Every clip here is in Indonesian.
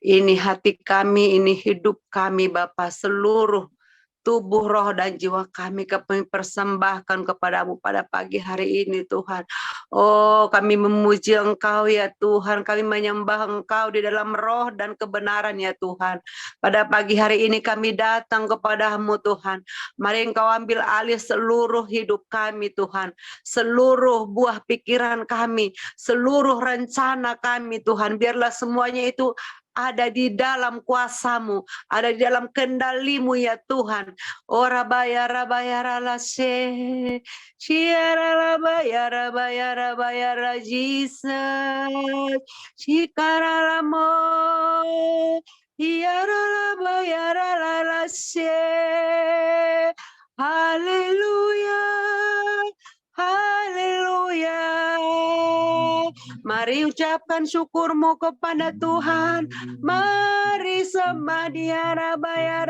Ini hati kami, ini hidup kami Bapa, seluruh tubuh, roh, dan jiwa kami persembahkan kepadamu pada pagi hari ini Tuhan. Oh, kami memuji Engkau ya Tuhan, kami menyembah Engkau di dalam roh dan kebenaran ya Tuhan. Pada pagi hari ini kami datang kepadamu Tuhan. Mari Engkau ambil alih seluruh hidup kami Tuhan. Seluruh buah pikiran kami, seluruh rencana kami Tuhan. Biarlah semuanya itu ada di dalam kuasamu, ada di dalam kendalimu ya Tuhan. Ora bayara bayara la se, shiara la bayara bayara Jesus, shikara la mo, hiara la bayara la se, haleluya, haleluya. Mari ucapkan syukurmu kepada Tuhan. Mari sembah Dia Rabaya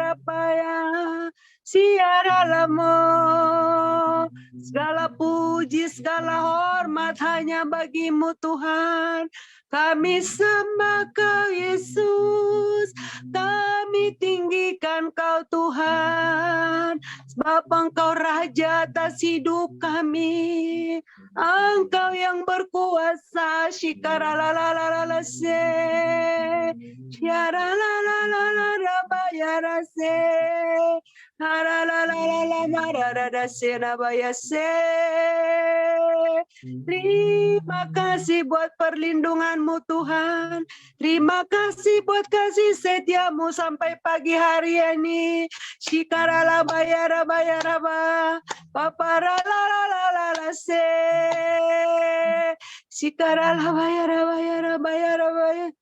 Siara lamo. Segala puji, segala hormat hanya bagimu Tuhan. Kami sembah Kau Yesus, kami tinggikan Kau Tuhan, sebab Engkau Raja atas hidup kami. Engkau yang berkuasa, shikara la la la la la se, shiara la la la la la bayara se, la la la la la marada da se na baya se. Terima kasih buat perlindunganmu Tuhan. Terima kasih buat kasih setiamu sampai pagi hari ini. Shikara la bayara bayara ba, papara la la la la la se. Shikara la bayara bayara bayara bayara.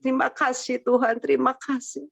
Terima kasih Tuhan, terima kasih.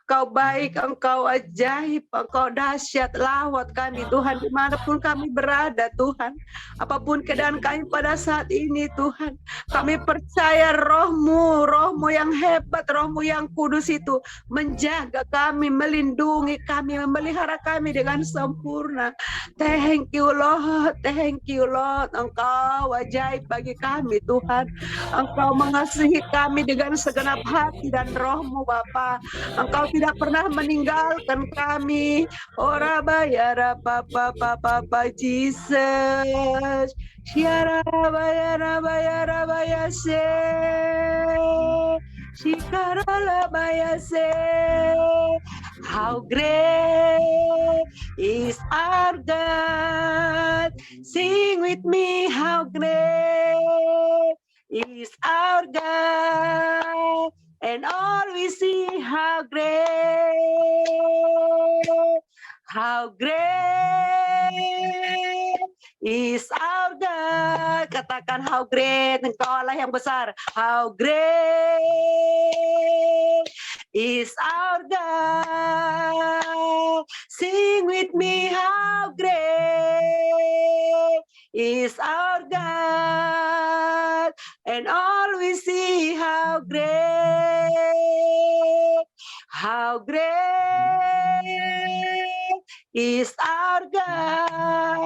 Engkau baik, Engkau ajaib, Engkau dahsyat, lawat kami Tuhan, dimanapun kami berada Tuhan. Apapun keadaan kami pada saat ini Tuhan, kami percaya roh-Mu, roh-Mu yang hebat, roh-Mu yang kudus itu menjaga kami, melindungi kami, memelihara kami dengan sempurna. Thank you Lord, thank you Lord. Engkau ajaib bagi kami Tuhan. Engkau mengasihi kami dengan segenap hati dan roh-Mu Bapa. Engkau tidak pernah meninggalkan kami. Ora bayara papa papa Jesus. Shiara bayara bayara bayase. Shikara la bayase. How great is our God. Sing with me, how great is our God. And all we see how great is our God. Katakan how great, Engkau Allah yang besar. How great is our God. Sing with me, how great is our God. And all we see how great is our God.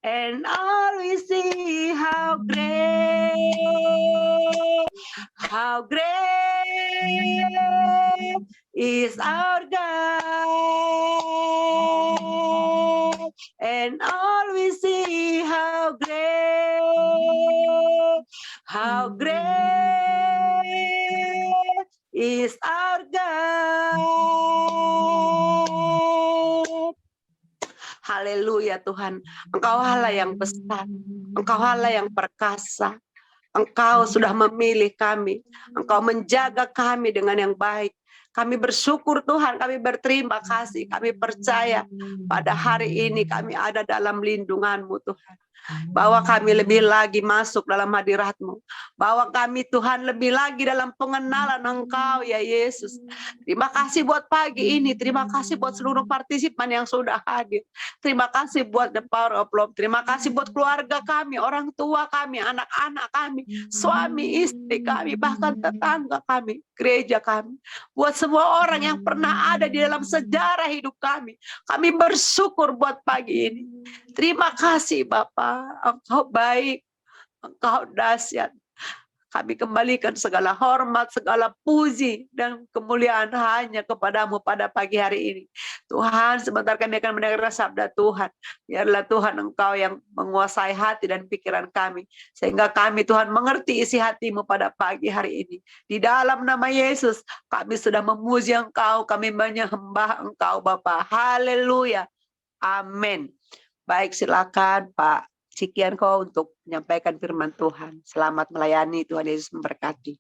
And all we see how great is our God. And all we see how great is our God. Haleluya Tuhan, Engkau Allah yang besar, Engkau Allah yang perkasa. Engkau sudah memilih kami, Engkau menjaga kami dengan yang baik. Kami bersyukur Tuhan, kami berterima kasih, kami percaya pada hari ini kami ada dalam lindungan-Mu Tuhan. Bawa kami lebih lagi masuk dalam hadirat-Mu. Bawa kami Tuhan lebih lagi dalam pengenalan Engkau ya Yesus. Terima kasih buat pagi ini. Terima kasih buat seluruh partisipan yang sudah hadir. Terima kasih buat The Power of Love. Terima kasih buat keluarga kami, orang tua kami, anak-anak kami, suami, istri kami, bahkan tetangga kami, gereja kami. Buat semua orang yang pernah ada di dalam sejarah hidup kami. Kami bersyukur buat pagi ini. Terima kasih Bapa, Engkau baik, Engkau dahsyat. Kami kembalikan segala hormat, segala puji, dan kemuliaan hanya kepadamu pada pagi hari ini. Tuhan, sebentar kami akan mendengar sabda Tuhan. Biarlah Tuhan Engkau yang menguasai hati dan pikiran kami. Sehingga kami Tuhan mengerti isi hatimu pada pagi hari ini. Di dalam nama Yesus, kami sudah memuji Engkau, kami menyembah Engkau Bapa. Haleluya. Amin. Baik, silakan Pak Cikianko untuk menyampaikan firman Tuhan. Selamat melayani, Tuhan Yesus memberkati.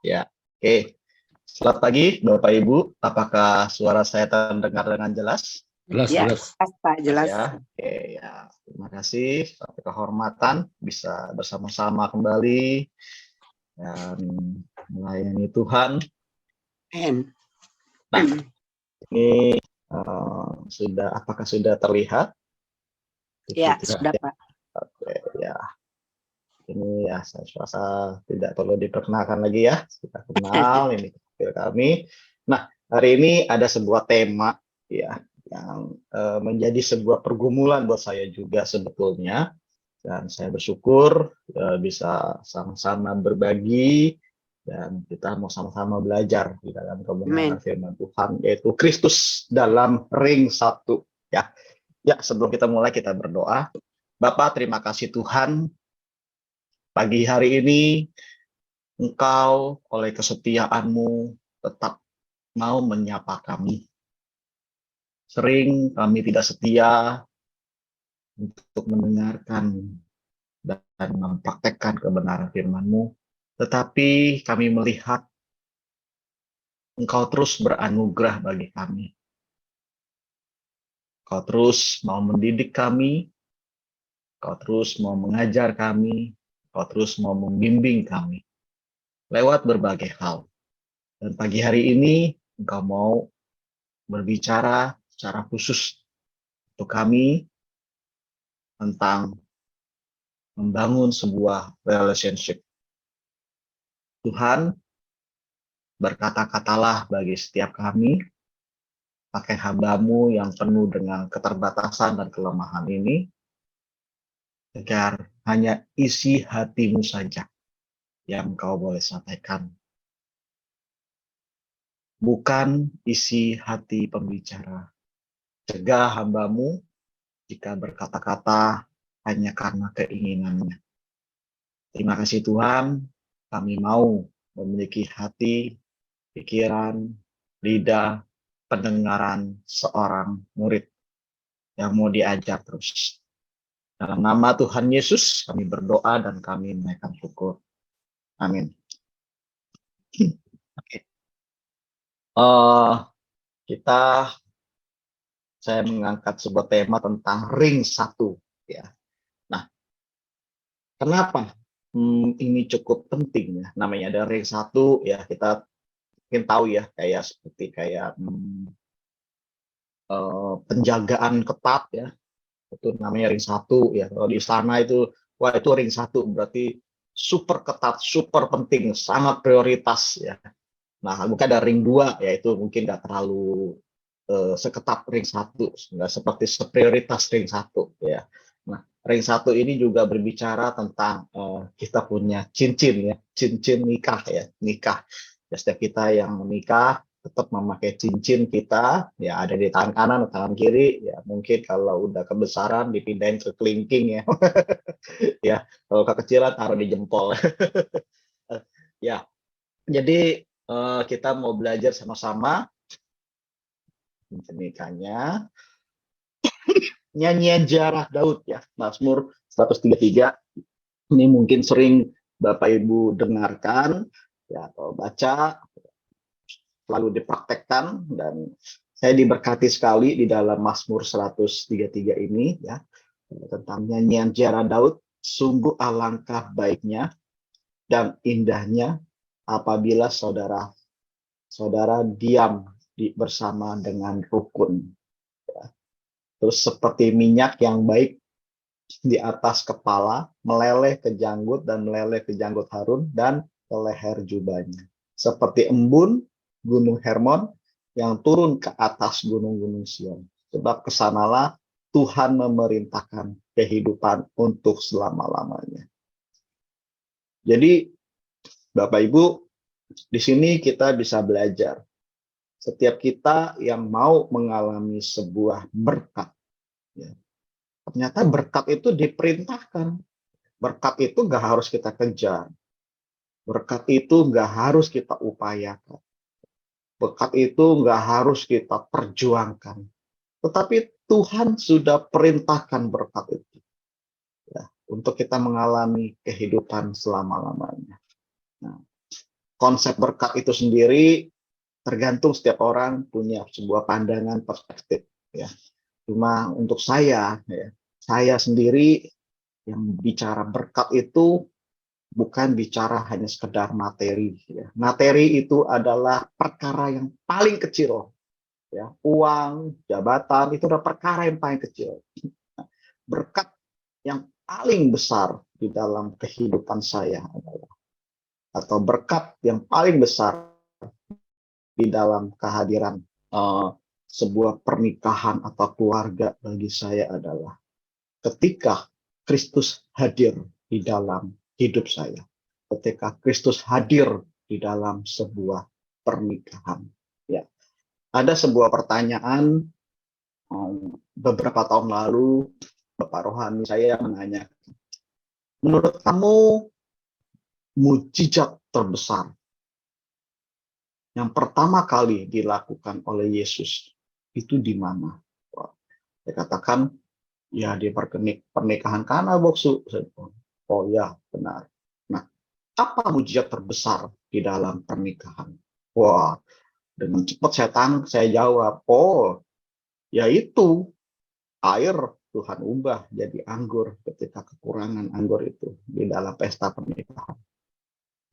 Ya, oke. Selamat pagi Bapak Ibu. Apakah suara saya terdengar dengan jelas? Jelas, Ya, jelas. Pak, jelas. Ya, oke ya. Terima kasih. Satu kehormatan bisa bersama-sama kembali dan melayani Tuhan. Amen. Nah, ini apakah sudah terlihat? Ya, sudah Pak. Oke, ya. Ini ya saya rasa tidak perlu diperkenalkan lagi ya. Kita kenal ini profil kami. Nah, hari ini ada sebuah tema ya yang menjadi sebuah pergumulan buat saya juga sebetulnya. Dan saya bersyukur bisa sama-sama berbagi dan kita mau sama-sama belajar di dalam kebenaran firman Tuhan, yaitu Kristus dalam ring 1 ya. Ya, sebelum kita mulai kita berdoa. Bapak, terima kasih Tuhan. Pagi hari ini, Engkau oleh kesetiaan-Mu tetap mau menyapa kami. Sering kami tidak setia untuk mendengarkan dan mempraktekkan kebenaran firman-Mu, tetapi kami melihat Engkau terus beranugerah bagi kami. Engkau terus mau mendidik kami, Engkau terus mau mengajar kami, Engkau terus mau membimbing kami lewat berbagai hal. Dan pagi hari ini Engkau mau berbicara secara khusus untuk kami tentang membangun sebuah relationship. Tuhan, berkata-katalah bagi setiap kami, pakai hamba-Mu yang penuh dengan keterbatasan dan kelemahan ini, agar hanya isi hati-Mu saja yang Engkau boleh sampaikan. Bukan isi hati pembicara. Cegah hamba-Mu jika berkata-kata hanya karena keinginannya. Terima kasih Tuhan, kami mau memiliki hati, pikiran, lidah, pendengaran seorang murid yang mau diajar terus. Dalam nama Tuhan Yesus, kami berdoa dan kami menaikkan syukur. Amin. Oke. Saya mengangkat sebuah tema tentang ring 1 ya. Nah, kenapa ini cukup penting ya? Namanya ada ring 1 ya, kita mungkin tahu ya, seperti penjagaan ketat ya. Itu namanya ring 1 ya. Kalau di istana itu, wah itu ring 1 berarti super ketat, super penting, sangat prioritas ya. Nah, mungkin ada ring 2 ya, itu mungkin nggak terlalu seketat ring 1, nggak seperti prioritas ring 1 ya. Nah, ring 1 ini juga berbicara tentang kita punya cincin ya, cincin nikah ya, nikah. Ya, setiap kita yang menikah tetap memakai cincin kita ya, ada di tangan kanan atau tangan kiri ya. Mungkin kalau udah kebesaran dipindahin ke kelingking ya. Ya, kalau kekecilan taruh di jempol. Ya, jadi kita mau belajar sama-sama nikahnya. Nyanyian Jarah Daud ya, Mazmur 133. Ini mungkin sering Bapak Ibu dengarkan ya, atau baca, lalu dipraktekkan, dan saya diberkati sekali di dalam Mazmur 133 ini ya, tentang nyanyian Jarah Daud. Sungguh alangkah baiknya dan indahnya apabila saudara diam bersama dengan rukun. Terus seperti minyak yang baik di atas kepala, meleleh ke janggut dan meleleh ke janggut Harun dan ke leher jubahnya. Seperti embun gunung Hermon yang turun ke atas gunung-gunung Sion. Sebab kesanalah Tuhan memerintahkan kehidupan untuk selama-lamanya. Jadi, Bapak Ibu, di sini kita bisa belajar. Setiap kita yang mau mengalami sebuah berkat, ya, ternyata berkat itu diperintahkan. Berkat itu nggak harus kita kejar. Berkat itu nggak harus kita upayakan. Berkat itu nggak harus kita perjuangkan. Tetapi Tuhan sudah perintahkan berkat itu, ya, untuk kita mengalami kehidupan selama-lamanya. Nah, konsep berkat itu sendiri tergantung setiap orang punya sebuah pandangan perspektif. Ya. Cuma untuk saya, ya, saya sendiri yang bicara berkat itu bukan bicara hanya sekedar materi. Ya. Materi itu adalah perkara yang paling kecil. Ya. Uang, jabatan, itu adalah perkara yang paling kecil. Berkat yang paling besar di dalam kehidupan saya adalah, atau berkat yang paling besar di dalam kehadiran sebuah pernikahan atau keluarga bagi saya adalah ketika Kristus hadir di dalam hidup saya. Ketika Kristus hadir di dalam sebuah pernikahan. Ya. Ada sebuah pertanyaan beberapa tahun lalu, Bapak Rohani saya menanyakan, menurut kamu mujizat terbesar yang pertama kali dilakukan oleh Yesus itu di mana? Saya katakan, ya di pernikahan Kana, Boksu. Oh ya, benar. Nah, apa mujizat terbesar di dalam pernikahan? Wah, dengan cepat saya jawab, oh, yaitu air Tuhan ubah jadi anggur ketika kekurangan anggur itu di dalam pesta pernikahan.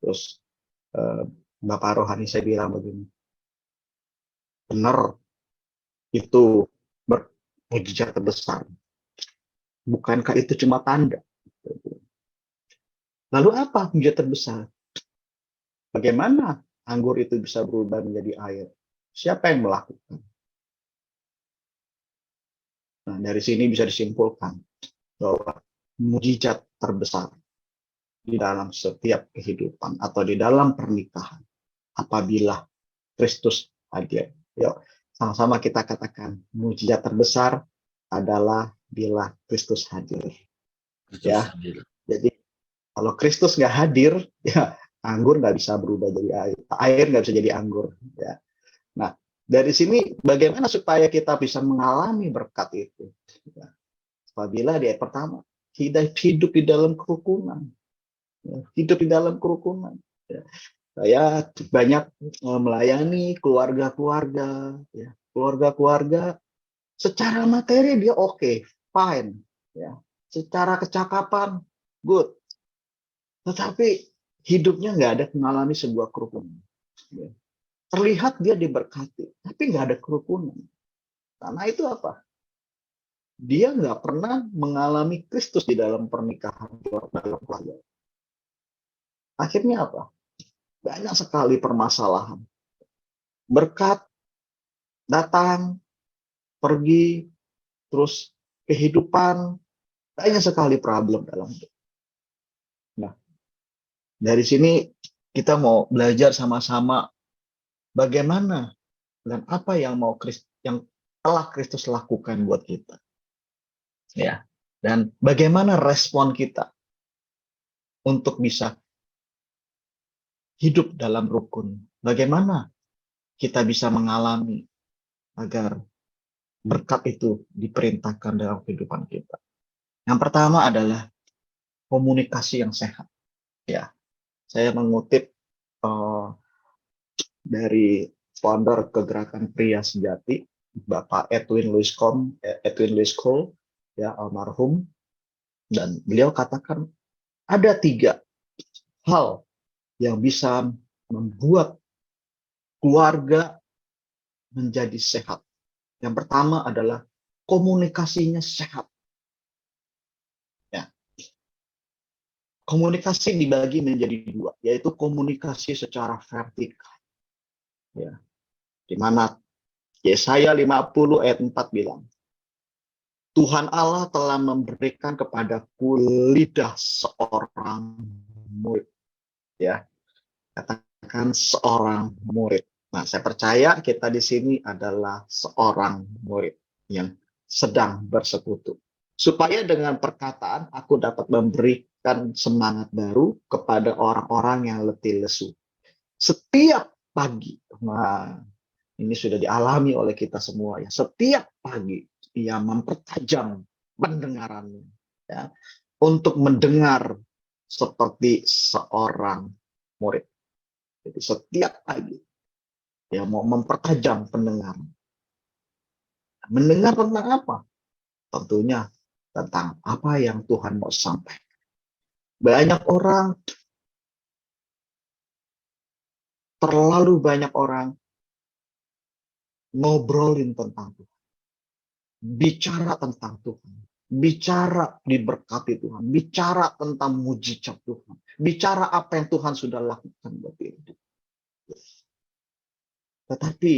Terus Bapak Rohani saya bilang begini, benar, itu mujizat terbesar. Bukankah itu cuma tanda? Lalu apa mujizat terbesar? Bagaimana anggur itu bisa berubah menjadi air? Siapa yang melakukan? Nah, dari sini bisa disimpulkan bahwa mujizat terbesar di dalam setiap kehidupan atau di dalam pernikahan apabila Kristus hadir. Yuk, sama-sama kita katakan, mujizat terbesar adalah bila Kristus hadir. Ya, jadi kalau Kristus nggak hadir, ya anggur nggak bisa berubah jadi air nggak bisa jadi anggur. Ya. Nah, dari sini bagaimana supaya kita bisa mengalami berkat itu? Ya. Apabila di ayat pertama, kita hidup di dalam kerukunan. Ya, hidup di dalam kerukunan. Ya. Saya banyak melayani keluarga-keluarga. Ya. Keluarga-keluarga secara materi dia oke, fine. Ya. Secara kecakapan, good. Tetapi hidupnya nggak ada mengalami sebuah kerukunan. Ya. Terlihat dia diberkati, tapi nggak ada kerukunan. Karena itu apa? Dia nggak pernah mengalami Kristus di dalam pernikahan, dalam keluarga. Akhirnya apa? Banyak sekali permasalahan. Berkat datang, pergi, terus kehidupan, banyak sekali problem dalam hidup. Nah, dari sini kita mau belajar sama-sama bagaimana dan apa yang telah Kristus lakukan buat kita. Ya. Dan bagaimana respon kita untuk bisa hidup dalam rukun. Bagaimana kita bisa mengalami agar berkat itu diperintahkan dalam kehidupan kita. Yang pertama adalah komunikasi yang sehat. Ya, saya mengutip dari founder Kegerakan Pria Sejati, Bapak Edwin Louis Cole, ya almarhum, dan beliau katakan ada 3 hal yang bisa membuat keluarga menjadi sehat. Yang pertama adalah komunikasinya sehat. Ya. Komunikasi dibagi menjadi 2, yaitu komunikasi secara vertikal. Ya. Di mana Yesaya 50 ayat 4 bilang, Tuhan Allah telah memberikan kepadaku lidah seorang murid. Ya, katakan seorang murid. Nah, saya percaya kita di sini adalah seorang murid yang sedang bersekutu. Supaya dengan perkataan aku dapat memberikan semangat baru kepada orang-orang yang letih lesu. Setiap pagi, nah ini sudah dialami oleh kita semua ya. Setiap pagi ia mempertajam pendengarannya ya, untuk mendengar seperti seorang murid. Jadi setiap pagi dia mau mempertajam pendengaran. Mendengar tentang apa? Tentunya tentang apa yang Tuhan mau sampaikan. Banyak orang, terlalu banyak orang ngobrolin tentang Tuhan, bicara tentang Tuhan, bicara diberkati Tuhan, bicara tentang mujizat Tuhan, bicara apa yang Tuhan sudah lakukan buat diri. Tetapi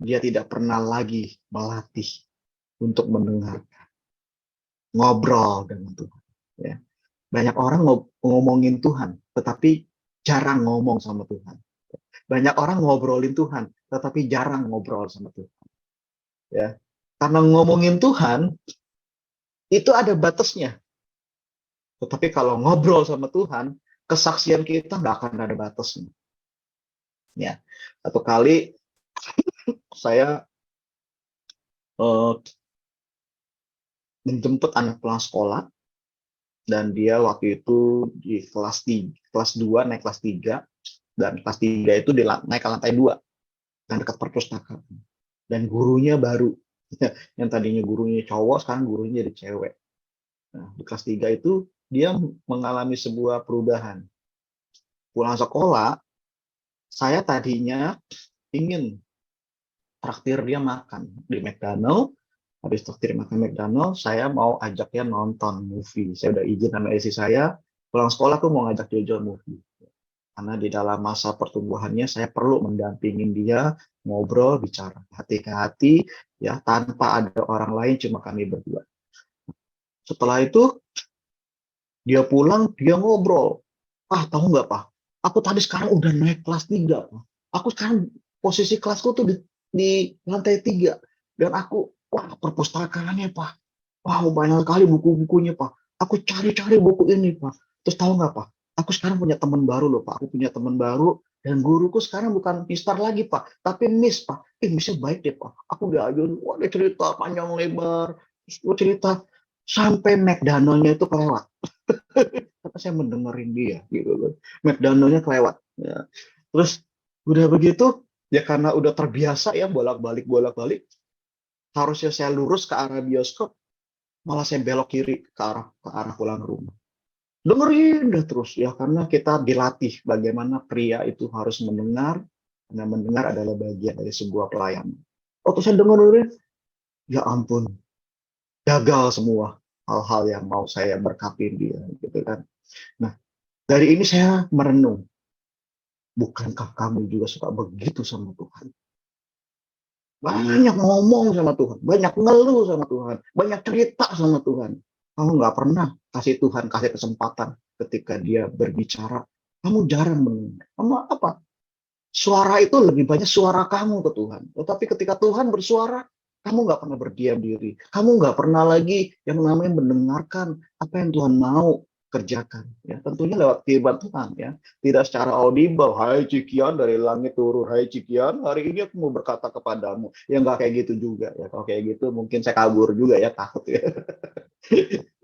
dia tidak pernah lagi melatih untuk mendengarkan, ngobrol dengan Tuhan. Ya. Banyak orang ngomongin Tuhan, tetapi jarang ngomong sama Tuhan. Banyak orang ngobrolin Tuhan, tetapi jarang ngobrol sama Tuhan. Ya. Karena ngomongin Tuhan, itu ada batasnya. Tetapi kalau ngobrol sama Tuhan, kesaksian kita nggak akan ada batasnya. Ya. Satu kali saya menjemput anak pulang sekolah, dan dia waktu itu di kelas 2 naik kelas 3, dan kelas 3 itu naik ke lantai 2 dan dekat perpustakaan. Dan gurunya baru. Yang tadinya gurunya cowok, sekarang gurunya jadi cewek. Nah, di kelas 3 itu dia mengalami sebuah perubahan. Pulang sekolah, saya tadinya ingin traktir dia makan di McDonald. Habis traktir makan McDonald, saya mau ajak dia nonton movie. Saya udah izin sama istri saya, pulang sekolah aku mau ngajak dia nonton movie. Karena di dalam masa pertumbuhannya saya perlu mendampingin dia, ngobrol, bicara hati ke hati, ya tanpa ada orang lain, cuma kami berdua. Setelah itu dia pulang, dia ngobrol. Tahu nggak Pak? Aku tadi sekarang udah naik kelas 3 Pak. Aku sekarang posisi kelasku tuh di lantai 3. Dan aku, perpustakaannya Pak. Banyak sekali buku-bukunya Pak. Aku cari-cari buku ini Pak. Terus tahu nggak Pak? Aku sekarang punya teman baru loh Pak. Aku punya teman baru. Dan guruku sekarang bukan Mister lagi Pak. Tapi Miss Pak. Missnya baik deh Pak. Aku udah aja, dia cerita panjang lebar. Terus gue cerita sampai McDonald-nya itu kelewat. Karena saya mendengarin dia gitu loh. McDonald-nya kelewat. Ya. Terus udah begitu, ya karena udah terbiasa ya bolak-balik. Harusnya saya lurus ke arah bioskop, malah saya belok kiri ke arah pulang rumah. Dengerin deh terus ya, karena kita dilatih bagaimana pria itu harus mendengar, karena mendengar adalah bagian dari sebuah pelayanan. Waktu saya dengerin, ya ampun, gagal semua hal-hal yang mau saya berkatin dia gitu kan. Nah, dari ini saya merenung, bukankah kamu juga suka begitu sama Tuhan? Banyak ngomong sama Tuhan, banyak ngeluh sama Tuhan, banyak cerita sama Tuhan. Kamu nggak pernah kasih Tuhan kasih kesempatan ketika dia berbicara. Kamu jarang mendengar. Kamu apa? Suara itu lebih banyak suara kamu ke Tuhan. Tetapi ketika Tuhan bersuara, kamu nggak pernah berdiam diri. Kamu nggak pernah lagi yang namanya mendengarkan apa yang Tuhan mau kerjakan. Ya, tentunya lewat firman Tuhan ya. Tidak secara audible. Hai Cikian dari langit turun. Hai Cikian, hari ini aku mau berkata kepadamu. Ya nggak kayak gitu juga ya. Kalau kayak gitu mungkin saya kabur juga ya, takut ya.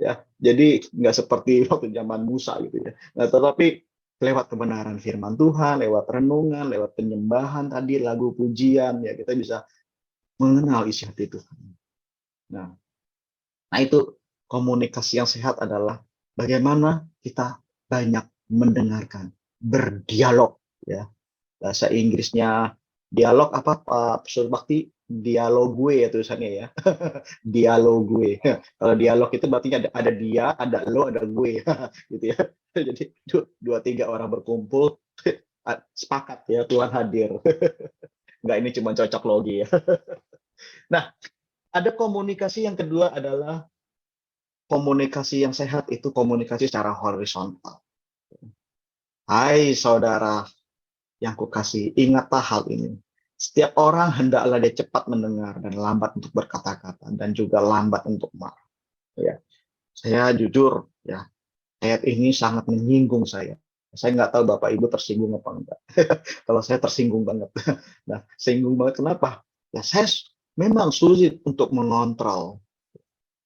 Ya, jadi nggak seperti waktu zaman Musa gitu ya. Nah, tetapi lewat kebenaran firman Tuhan, lewat renungan, lewat penyembahan tadi, lagu pujian, ya kita bisa mengenal isi hati Tuhan. Nah itu komunikasi yang sehat adalah bagaimana kita banyak mendengarkan, berdialog, ya. Bahasa Inggrisnya dialog apa Pak Sur Bakti? Dialog gue ya tulisannya ya. Dialog gue. Kalau dialog itu berarti ada dia, ada lo, ada gue, gitu ya. Jadi 2-3 orang berkumpul, sepakat ya Tuhan hadir. Enggak, ini cuma cocok logi ya. Nah, ada komunikasi yang kedua adalah komunikasi yang sehat, itu komunikasi secara horizontal. Hai saudara yang kukasihi, ingatlah hal ini. Setiap orang hendaklah dia cepat mendengar dan lambat untuk berkata-kata dan juga lambat untuk marah. Ya, saya jujur ya, ayat ini sangat menyinggung saya. Saya nggak tahu Bapak Ibu tersinggung apa enggak. Kalau saya tersinggung banget. Nah, singgung banget kenapa? Ya saya memang sulit untuk mengontrol.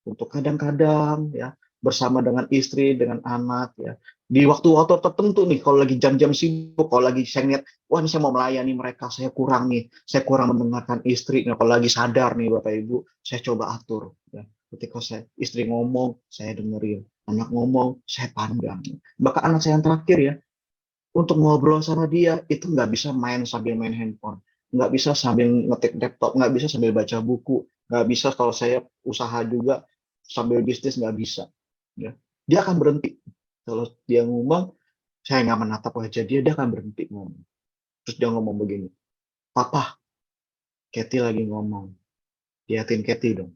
Untuk kadang-kadang ya bersama dengan istri, dengan anak ya. Di waktu-waktu tertentu nih, kalau lagi jam-jam sibuk, kalau lagi saya lihat, wah ini saya mau melayani mereka, saya kurang nih, saya kurang mendengarkan istri. Nah, kalau lagi sadar nih Bapak Ibu, saya coba atur. Ya. Ketika istri ngomong, saya dengerin. Anak ngomong, saya pandang. Bahkan anak saya yang terakhir ya, untuk ngobrol sama dia, itu nggak bisa main sambil main handphone. Nggak bisa sambil ngetik laptop, nggak bisa sambil baca buku, nggak bisa kalau saya usaha juga sambil bisnis, nggak bisa. Ya. Dia akan berhenti. Kalau dia ngomong, saya nggak menatap wajah dia akan berhenti ngomong. Terus dia ngomong begini, Papa, Kathy lagi ngomong. Liatin Kathy dong.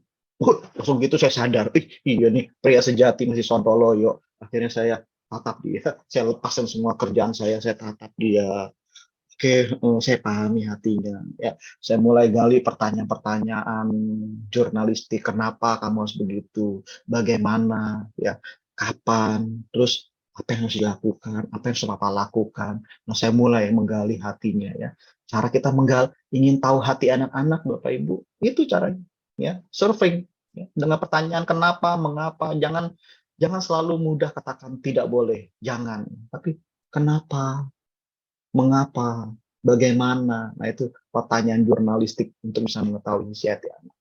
Langsung gitu saya sadar, iya nih, pria sejati masih sontoloyo. Akhirnya saya tatap dia, saya lepaskan semua kerjaan saya tatap dia. Oke, saya pahami hatinya. Ya, saya mulai gali pertanyaan-pertanyaan jurnalistik. Kenapa kamu harus begitu? Bagaimana? Ya, kapan? Terus apa yang harus dilakukan? Apa yang harus Bapak lakukan? Nah, saya mulai menggali hatinya ya. Cara kita ingin tahu hati anak-anak, Bapak Ibu, itu caranya. Ya, surfing. Ya, dengan pertanyaan kenapa, mengapa, jangan selalu mudah katakan tidak boleh, jangan. Tapi kenapa? Mengapa, bagaimana. Nah, itu pertanyaan jurnalistik untuk bisa mengetahui isi hati anak.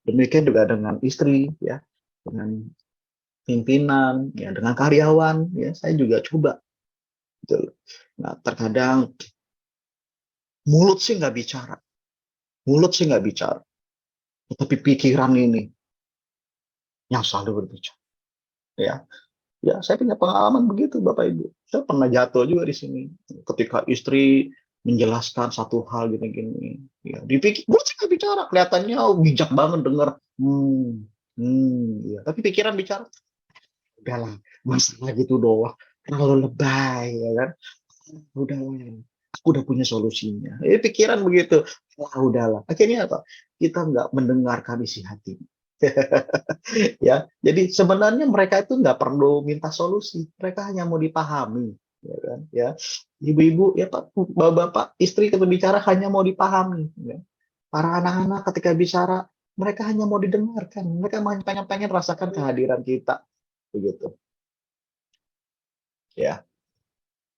Demikian juga dengan istri, ya, dengan pimpinan, ya, dengan karyawan, ya, saya juga coba. Gitu. Nah, terkadang mulut sih nggak bicara, tetapi pikiran ini yang selalu berbicara. Ya, ya, saya punya pengalaman begitu, Bapak Ibu. Saya pernah jatuh juga di sini. Ketika istri menjelaskan satu hal gini-gini, ya, dipikir, gue sih nggak bicara, kelihatannya bijak banget denger, ya. Tapi pikiran bicara, udahlah, masalah gitu doang, terlalu lebay, ya kan? Udahlah, aku udah punya solusinya. Pikiran begitu, wah udahlah. Akhirnya apa? Kita nggak mendengarkan isi hati. Ya, jadi sebenarnya mereka itu nggak perlu minta solusi, mereka hanya mau dipahami, ya kan? Ya, ibu-ibu, ya Pak, bapak-bapak, istri ketika bicara hanya mau dipahami. Ya. Para anak-anak ketika bicara, mereka hanya mau didengarkan, mereka pengen rasakan kehadiran kita, begitu. Ya,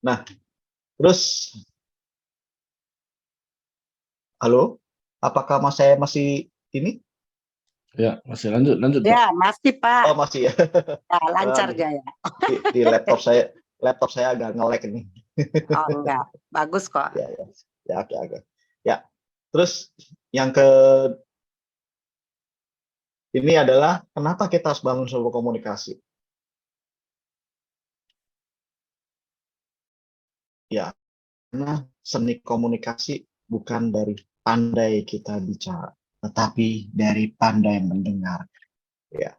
nah, terus, halo, apakah saya masih ini? Ya, masih lanjut Pak. Ya, masih Pak. Oh masih ya. Ya, lancar Nih, Jaya. di laptop saya agak nge-lag nih. Oh enggak, bagus kok. Ya, ya, ya, oke. Ya, terus yang ini adalah kenapa kita harus bangun sebuah komunikasi. Ya, karena seni komunikasi bukan dari pandai kita bicara, tetapi dari pandai mendengar. Ya,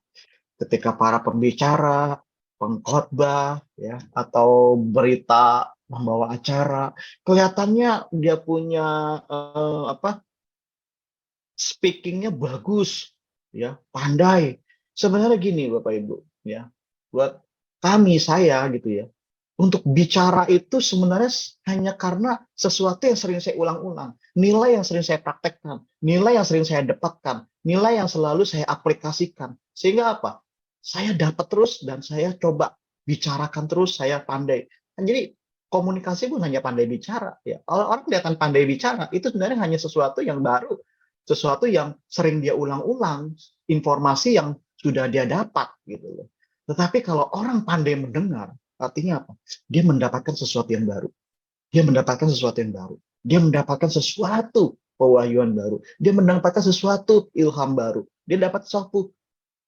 ketika para pembicara, pengkhotbah, ya, atau berita membawa acara, kelihatannya dia punya speakingnya bagus, ya, pandai. Sebenarnya gini Bapak Ibu, ya, buat saya gitu ya, untuk bicara itu sebenarnya hanya karena sesuatu yang sering saya ulang-ulang, nilai yang sering saya praktekkan, nilai yang sering saya dapatkan, nilai yang selalu saya aplikasikan, sehingga apa? Saya dapat terus dan saya coba bicarakan terus, saya pandai. Jadi komunikasi pun hanya pandai bicara, ya. Kalau orang kelihatan pandai bicara, itu sebenarnya hanya sesuatu yang baru, sesuatu yang sering dia ulang-ulang, informasi yang sudah dia dapat gitu loh. Tetapi kalau orang pandai mendengar, artinya apa? Dia mendapatkan sesuatu yang baru. Dia mendapatkan sesuatu yang baru. Dia mendapatkan sesuatu pewahyuan baru. Dia mendapatkan sesuatu ilham baru. Dia dapat suatu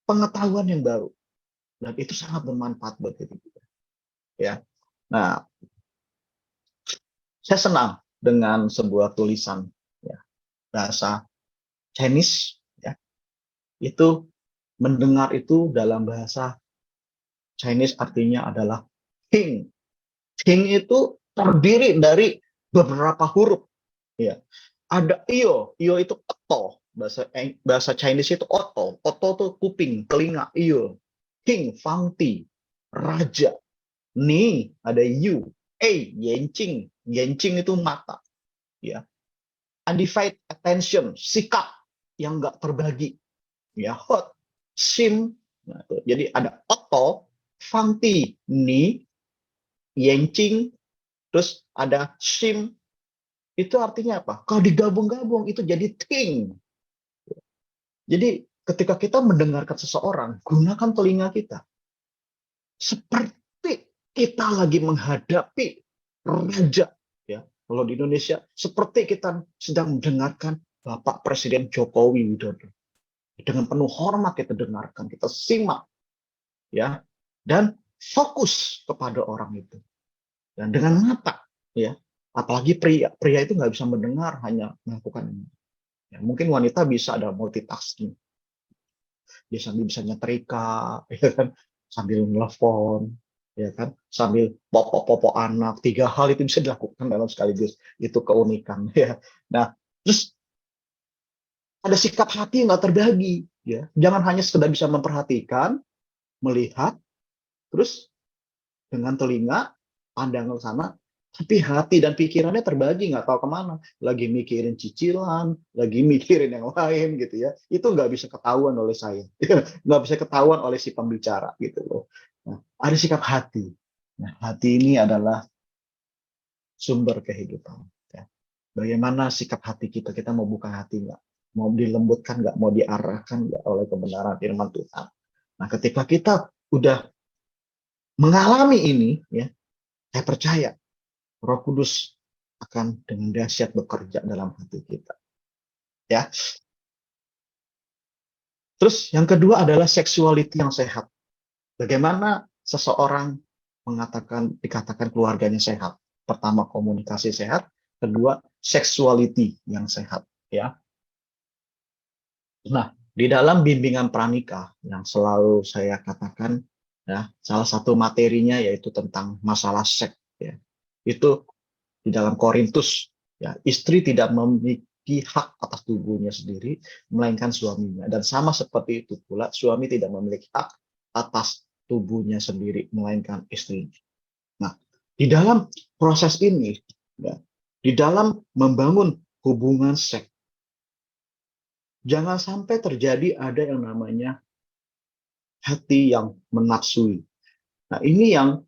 pengetahuan yang baru. Dan itu sangat bermanfaat buat kita. Ya. Nah, saya senang dengan sebuah tulisan ya, bahasa Chinese ya, Itu mendengar itu dalam bahasa Chinese artinya adalah king. King itu terdiri dari beberapa huruf. Ya. Ada iyo, iyo itu oto. Bahasa Chinese itu oto. Oto itu kuping, telinga, iyo. King, fangti, raja. Ni, ada yu. Yencing. Yencing itu mata. Ya. Undivided attention, sikap yang nggak terbagi. Ya, hot, sim. Nah, jadi ada oto, fangti, ni, yencing, terus ada sim. Itu artinya apa? Kalau digabung-gabung itu jadi ting. Jadi ketika kita mendengarkan seseorang, gunakan telinga kita. Seperti kita lagi menghadapi raja. Ya, kalau di Indonesia, seperti kita sedang mendengarkan Bapak Presiden Jokowi Widodo. Dengan penuh hormat kita dengarkan, kita simak. Ya, dan fokus kepada orang itu. Dan dengan mata, ya, apalagi pria itu nggak bisa mendengar, hanya melakukan ini. Ya, mungkin wanita bisa ada multitasking, dia sambil bisa nyetrika, ya kan, sambil nelfon, ya kan, sambil popok anak. 3 hal itu bisa dilakukan dalam sekaligus. Itu keunikan, ya. Nah, terus ada sikap hati yang nggak terbagi, ya. Jangan hanya sekedar bisa memperhatikan, melihat, terus dengan telinga pandangan sana, tapi hati dan pikirannya terbagi, nggak tahu kemana. Lagi mikirin cicilan, lagi mikirin yang lain gitu ya. Itu nggak bisa ketahuan oleh saya. Nggak bisa ketahuan oleh si pembicara gitu loh. Nah, ada sikap hati. Nah, hati ini adalah sumber kehidupan. Ya. Bagaimana sikap hati kita? Kita mau buka hati nggak? Mau dilembutkan nggak? Mau diarahkan nggak oleh kebenaran firman Tuhan? Nah, ketika kita udah mengalami ini, ya, saya percaya Roh Kudus akan dengan dahsyat bekerja dalam hati kita. Ya. Terus yang kedua adalah sexuality yang sehat. Bagaimana seseorang dikatakan keluarganya sehat? Pertama, komunikasi sehat, kedua, sexuality yang sehat, ya. Nah, di dalam bimbingan pranikah yang selalu saya katakan, ya, salah satu materinya yaitu tentang masalah seks, ya. Itu di dalam Korintus, ya, istri tidak memiliki hak atas tubuhnya sendiri, melainkan suaminya. Dan sama seperti itu pula, suami tidak memiliki hak atas tubuhnya sendiri, melainkan istrinya. Nah, di dalam proses ini, ya, di dalam membangun hubungan seks, jangan sampai terjadi ada yang namanya hati yang menafsui. Nah, ini yang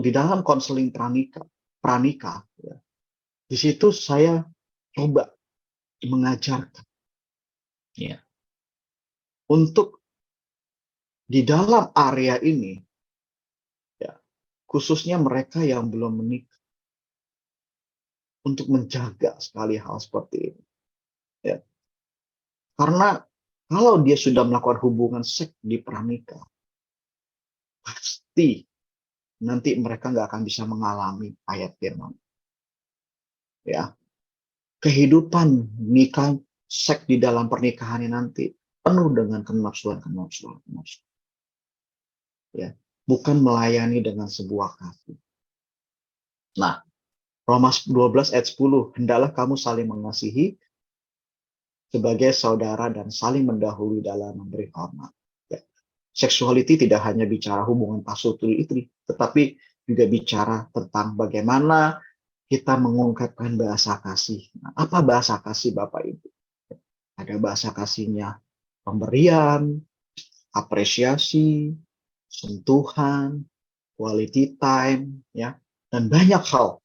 di dalam konseling pranikah, ya, di situ saya coba mengajarkan, ya, untuk di dalam area ini, ya, khususnya mereka yang belum menikah, untuk menjaga sekali hal seperti ini, ya. Karena kalau dia sudah melakukan hubungan seks di pranikah, pasti nanti mereka nggak akan bisa mengalami ayat firman, ya. Kehidupan nikah seks di dalam pernikahannya nanti penuh dengan kenafsuan, ya, bukan melayani dengan sebuah kasih. Nah, Roma 12 ayat 10, hendaklah kamu saling mengasihi sebagai saudara dan saling mendahului dalam memberi hormat. Ya. Sexuality tidak hanya bicara hubungan pasutri istri, tetapi juga bicara tentang bagaimana kita mengungkapkan bahasa kasih. Nah, apa bahasa kasih Bapak Ibu? Ada bahasa kasihnya pemberian, apresiasi, sentuhan, quality time, ya, dan banyak hal,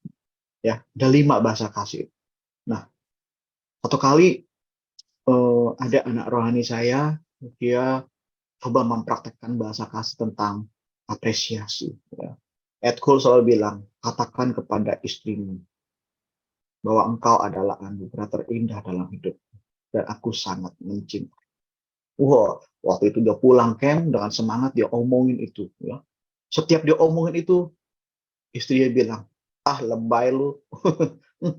ya. Ada 5 bahasa kasih. Nah, satu kali ada anak rohani saya, dia coba mempraktekkan bahasa kasih tentang apresiasi, ya. Ed Cole selalu bilang, katakan kepada istrimu bahwa engkau adalah anugerah terindah dalam hidup dan aku sangat mencintai. Wah, waktu itu dia pulang camp dengan semangat, dia omongin itu, ya. Setiap dia omongin itu, istri dia bilang, ah lebay lu,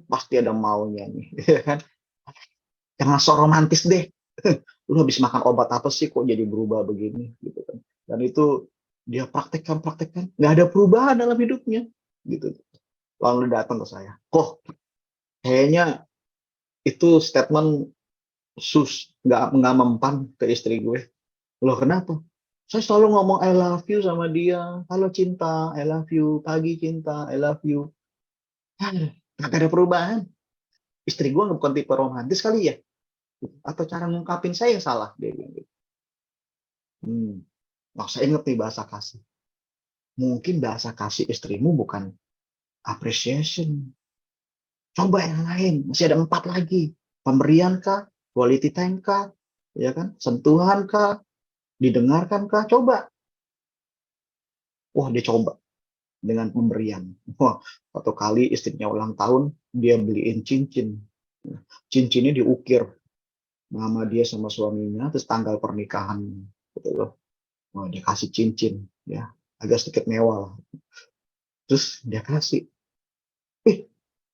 pasti ada maunya nih, ya kan? Jangan so romantis deh. Lu habis makan obat apa sih kok jadi berubah begini gitu kan. Dan itu dia praktekkan, nggak ada perubahan dalam hidupnya gitu. Lalu datang ke saya, kok kayaknya itu statement nggak mempan ke istri gue. Loh kenapa? Saya selalu ngomong I love you sama dia. Halo cinta, I love you. Pagi cinta, I love you. Nggak ada perubahan. Istri gue bukan tipe romantis kali ya? Atau cara ngungkapin saya yang salah? Dia bilang gitu. Nah, saya inget nih bahasa kasih. Mungkin bahasa kasih istrimu bukan appreciation. Coba yang lain. Masih ada 4 lagi. Pemberian kah? Quality time kah? Ya kan? Sentuhan kah? Didengarkan kah? Coba. Wah, dia coba dengan pemberian. Wah, satu kali istrinya ulang tahun, dia beliin cincin. Cincinnya diukir nama dia sama suaminya, terus tanggal pernikahan. Gitu loh. Wah, dia kasih cincin. Ya, agak sedikit mewah lah. Terus dia kasih.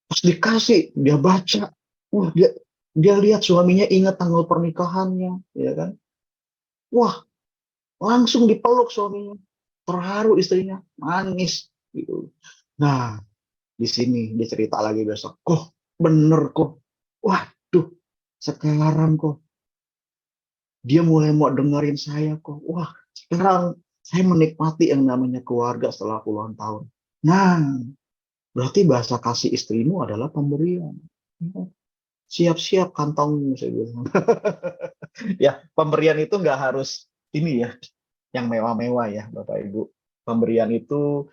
Pas dikasih, dia baca. Wah, dia lihat suaminya ingat tanggal pernikahannya. Ya kan? Wah, langsung dipeluk suaminya. Terharu istrinya, nangis. Gitu. Nah, di sini dia cerita lagi besok. Kok bener kok. Waduh, sekarang kok dia mulai mau dengerin saya kok. Wah, sekarang saya menikmati yang namanya keluarga setelah puluhan tahun. Nah, berarti bahasa kasih istrimu adalah pemberian. Siap-siap kantong, saya bilang. Ya, pemberian itu nggak harus ini ya, yang mewah-mewah ya, Bapak Ibu. Pemberian itu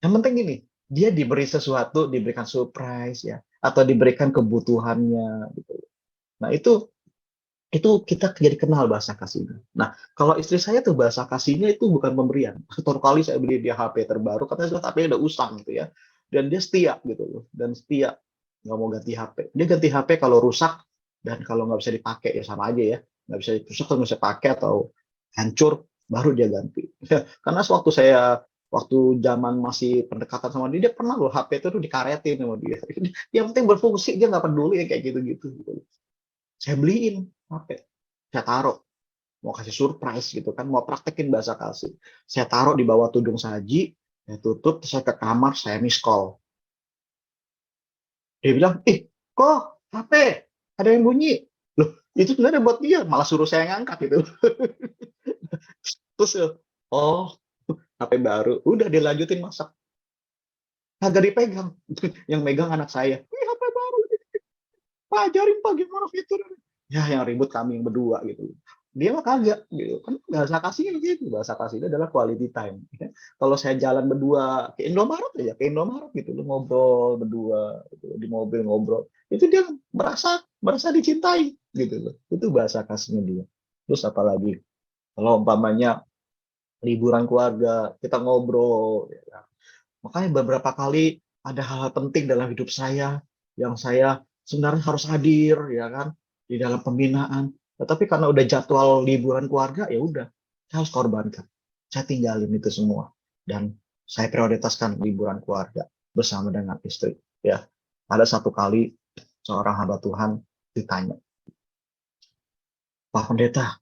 yang penting gini, dia diberi sesuatu, diberikan surprise ya, atau diberikan kebutuhannya gitu. Nah, itu kita jadi kenal bahasa kasihnya. Nah, kalau istri saya tuh bahasa kasihnya itu bukan pemberian. Satu kali saya beli dia HP terbaru, katanya HP-nya udah usang gitu ya. Dan dia setia gitu loh, dan setia nggak mau ganti HP. Dia ganti HP kalau rusak dan kalau nggak bisa dipakai ya sama aja ya. Nggak bisa rusak atau nggak bisa pakai atau hancur, baru dia ganti. Karena waktu zaman masih pendekatan sama dia pernah loh HP itu tuh dikaretin sama dia. Yang penting berfungsi, dia nggak peduli kayak gitu-gitu. Saya beliin HP, saya taruh, mau kasih surprise gitu kan, mau praktekin bahasa kasih. Saya taruh di bawah tudung saji, saya tutup, terus saya ke kamar, saya miss call. Dia bilang, kok HP ada yang bunyi? Loh, itu sebenarnya buat dia, malah suruh saya ngangkat gitu. Terus, oh, HP baru, udah dilanjutin masak. Kagak dipegang, yang megang anak saya. HP baru, Pak, ajarin Pak gimana fiturnya. Ya, yang ribut kami yang berdua gitu. Dia mah kagak gitu kan, bahasa kasihnya gitu. Bahasa kasihnya adalah quality time. Kalau saya jalan berdua ke Indomaret aja, ke Indomaret gitu, lu ngobrol berdua gitu, di mobil ngobrol, itu dia merasa dicintai gitu loh. Itu bahasa kasihnya dia. Terus apalagi kalau umpamanya liburan keluarga, kita ngobrol ya kan. Makanya beberapa kali ada hal-hal penting dalam hidup saya yang saya sebenarnya harus hadir ya kan di dalam pembinaan. Tetapi karena udah jadwal liburan keluarga, ya udah, saya harus korbankan. Saya tinggalin itu semua dan saya prioritaskan liburan keluarga bersama dengan istri. Ya, ada satu kali seorang hamba Tuhan ditanya, Pak Pendeta,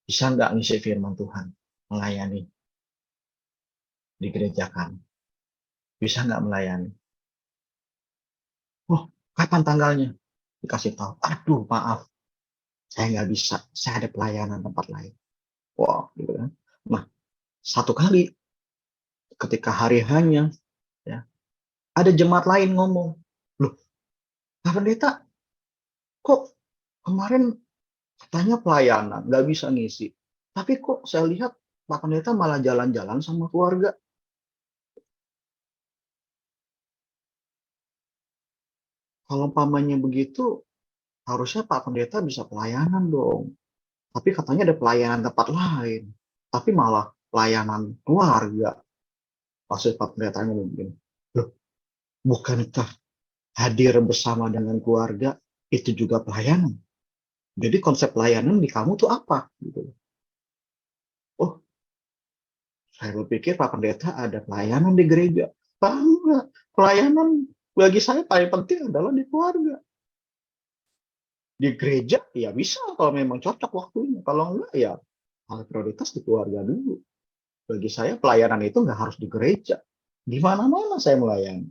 bisa nggak ngisi firman Tuhan, melayani di gereja kami? Bisa nggak melayani? Oh, kapan tanggalnya? Dikasih tahu. Aduh, maaf, saya nggak bisa. Saya ada pelayanan tempat lain. Wow, gitu kan. Nah, satu kali ketika hari hanya, ya, ada jemaat lain ngomong, loh, Pak Pendeta, kok kemarin katanya pelayanan, nggak bisa ngisi. Tapi kok saya lihat Pak Pendeta malah jalan-jalan sama keluarga. Kalau pamannya begitu, harusnya Pak Pendeta bisa pelayanan dong. Tapi katanya ada pelayanan tempat lain. Tapi malah pelayanan keluarga. Maksud Pak Pendeta mungkin. Loh, bukankah hadir bersama dengan keluarga itu juga pelayanan? Jadi konsep pelayanan di kamu tuh apa? Gitu. Oh, saya berpikir Pak Pendeta ada pelayanan di gereja. Pak, enggak. Pelayanan bagi saya paling penting adalah di keluarga. Di gereja ya bisa kalau memang cocok waktunya. Kalau enggak ya hal prioritas di keluarga dulu. Bagi saya pelayanan itu nggak harus di gereja. Di mana-mana saya melayani,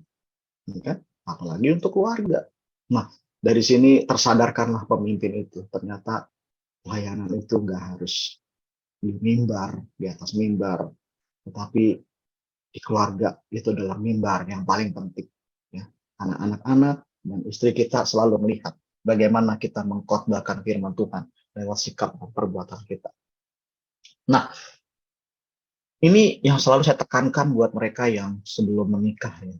ya kan? Apalagi untuk keluarga. Nah, dari sini tersadarkanlah pemimpin itu. Ternyata pelayanan itu nggak harus di mimbar, di atas mimbar, tetapi di keluarga itu adalah mimbar yang paling penting. Ya. Anak-anak dan istri kita selalu melihat bagaimana kita mengkhotbahkan firman Tuhan lewat sikap dan perbuatan kita. Nah, ini yang selalu saya tekankan buat mereka yang sebelum menikah. Ya.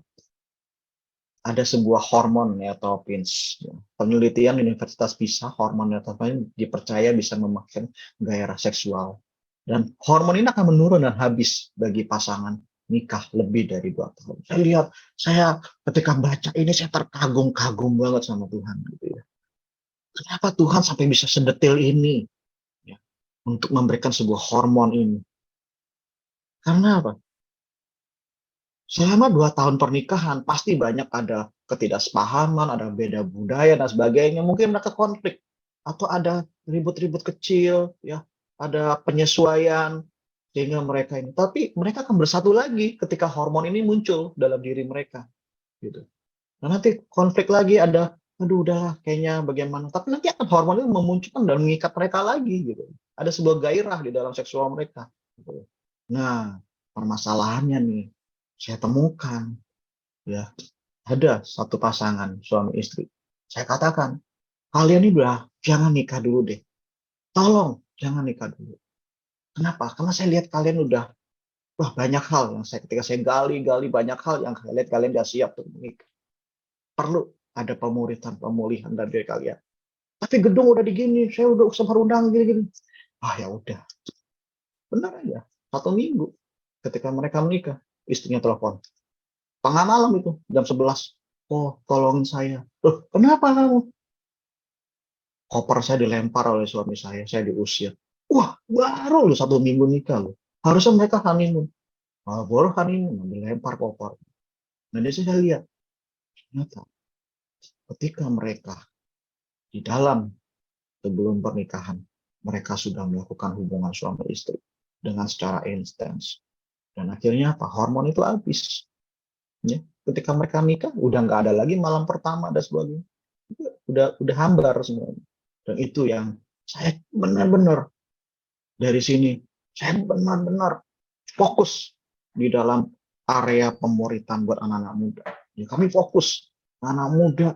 Ada sebuah hormon neotropins. Ya. Penelitian Universitas Pisa, hormon neotropins dipercaya bisa memakan gairah seksual. Dan hormon ini akan menurun dan habis bagi pasangan nikah lebih dari 2 tahun. Saya lihat, saya ketika baca ini saya terkagum-kagum banget sama Tuhan. Gitu ya. Kenapa Tuhan sampai bisa sedetil ini ya, untuk memberikan sebuah hormon ini? Karena apa? Selama 2 tahun pernikahan, pasti banyak ada ketidaksepahaman, ada beda budaya, dan sebagainya. Mungkin mereka konflik. Atau ada ribut-ribut kecil, ya, ada penyesuaian, sehingga mereka ini. Tapi mereka akan bersatu lagi ketika hormon ini muncul dalam diri mereka. Gitu. Nah, nanti konflik lagi ada, aduh udah kayaknya bagaimana. Tapi nanti akan hormon itu memunculkan dan mengikat mereka lagi. Gitu. Ada sebuah gairah di dalam seksual mereka. Gitu. Nah, permasalahannya nih, saya temukan ya ada satu pasangan suami istri. Saya katakan, kalian ini udah jangan nikah dulu deh. Tolong jangan nikah dulu. Kenapa? Karena saya lihat kalian udah wah banyak hal yang ketika saya gali banyak hal yang saya lihat kalian udah siap untuk menikah. Perlu ada pemulihan dari diri kalian. Tapi gedung udah digini, saya udah sebar undang gini-gini. Ah ya udah, benar aja. 1 minggu ketika mereka menikah, istrinya telepon. Tengah malam itu, jam 11. Oh, tolongin saya. Loh, kenapa kamu? Koper saya dilempar oleh suami saya diusir. Wah, baru loh 1 minggu nikah loh. Harusnya mereka honeymoon. Baru honeymoon, dilempar koper. Nah, di sini saya lihat, ternyata ketika mereka di dalam sebelum pernikahan, mereka sudah melakukan hubungan suami istri dengan secara intens. Dan akhirnya apa? Hormon itu habis. Ya. Ketika mereka nikah, udah nggak ada lagi malam pertama dan sebagainya. Udah hambar semuanya. Dan itu yang saya benar-benar dari sini, saya benar-benar fokus di dalam area pemuritan buat anak-anak muda. Ya, kami fokus anak muda,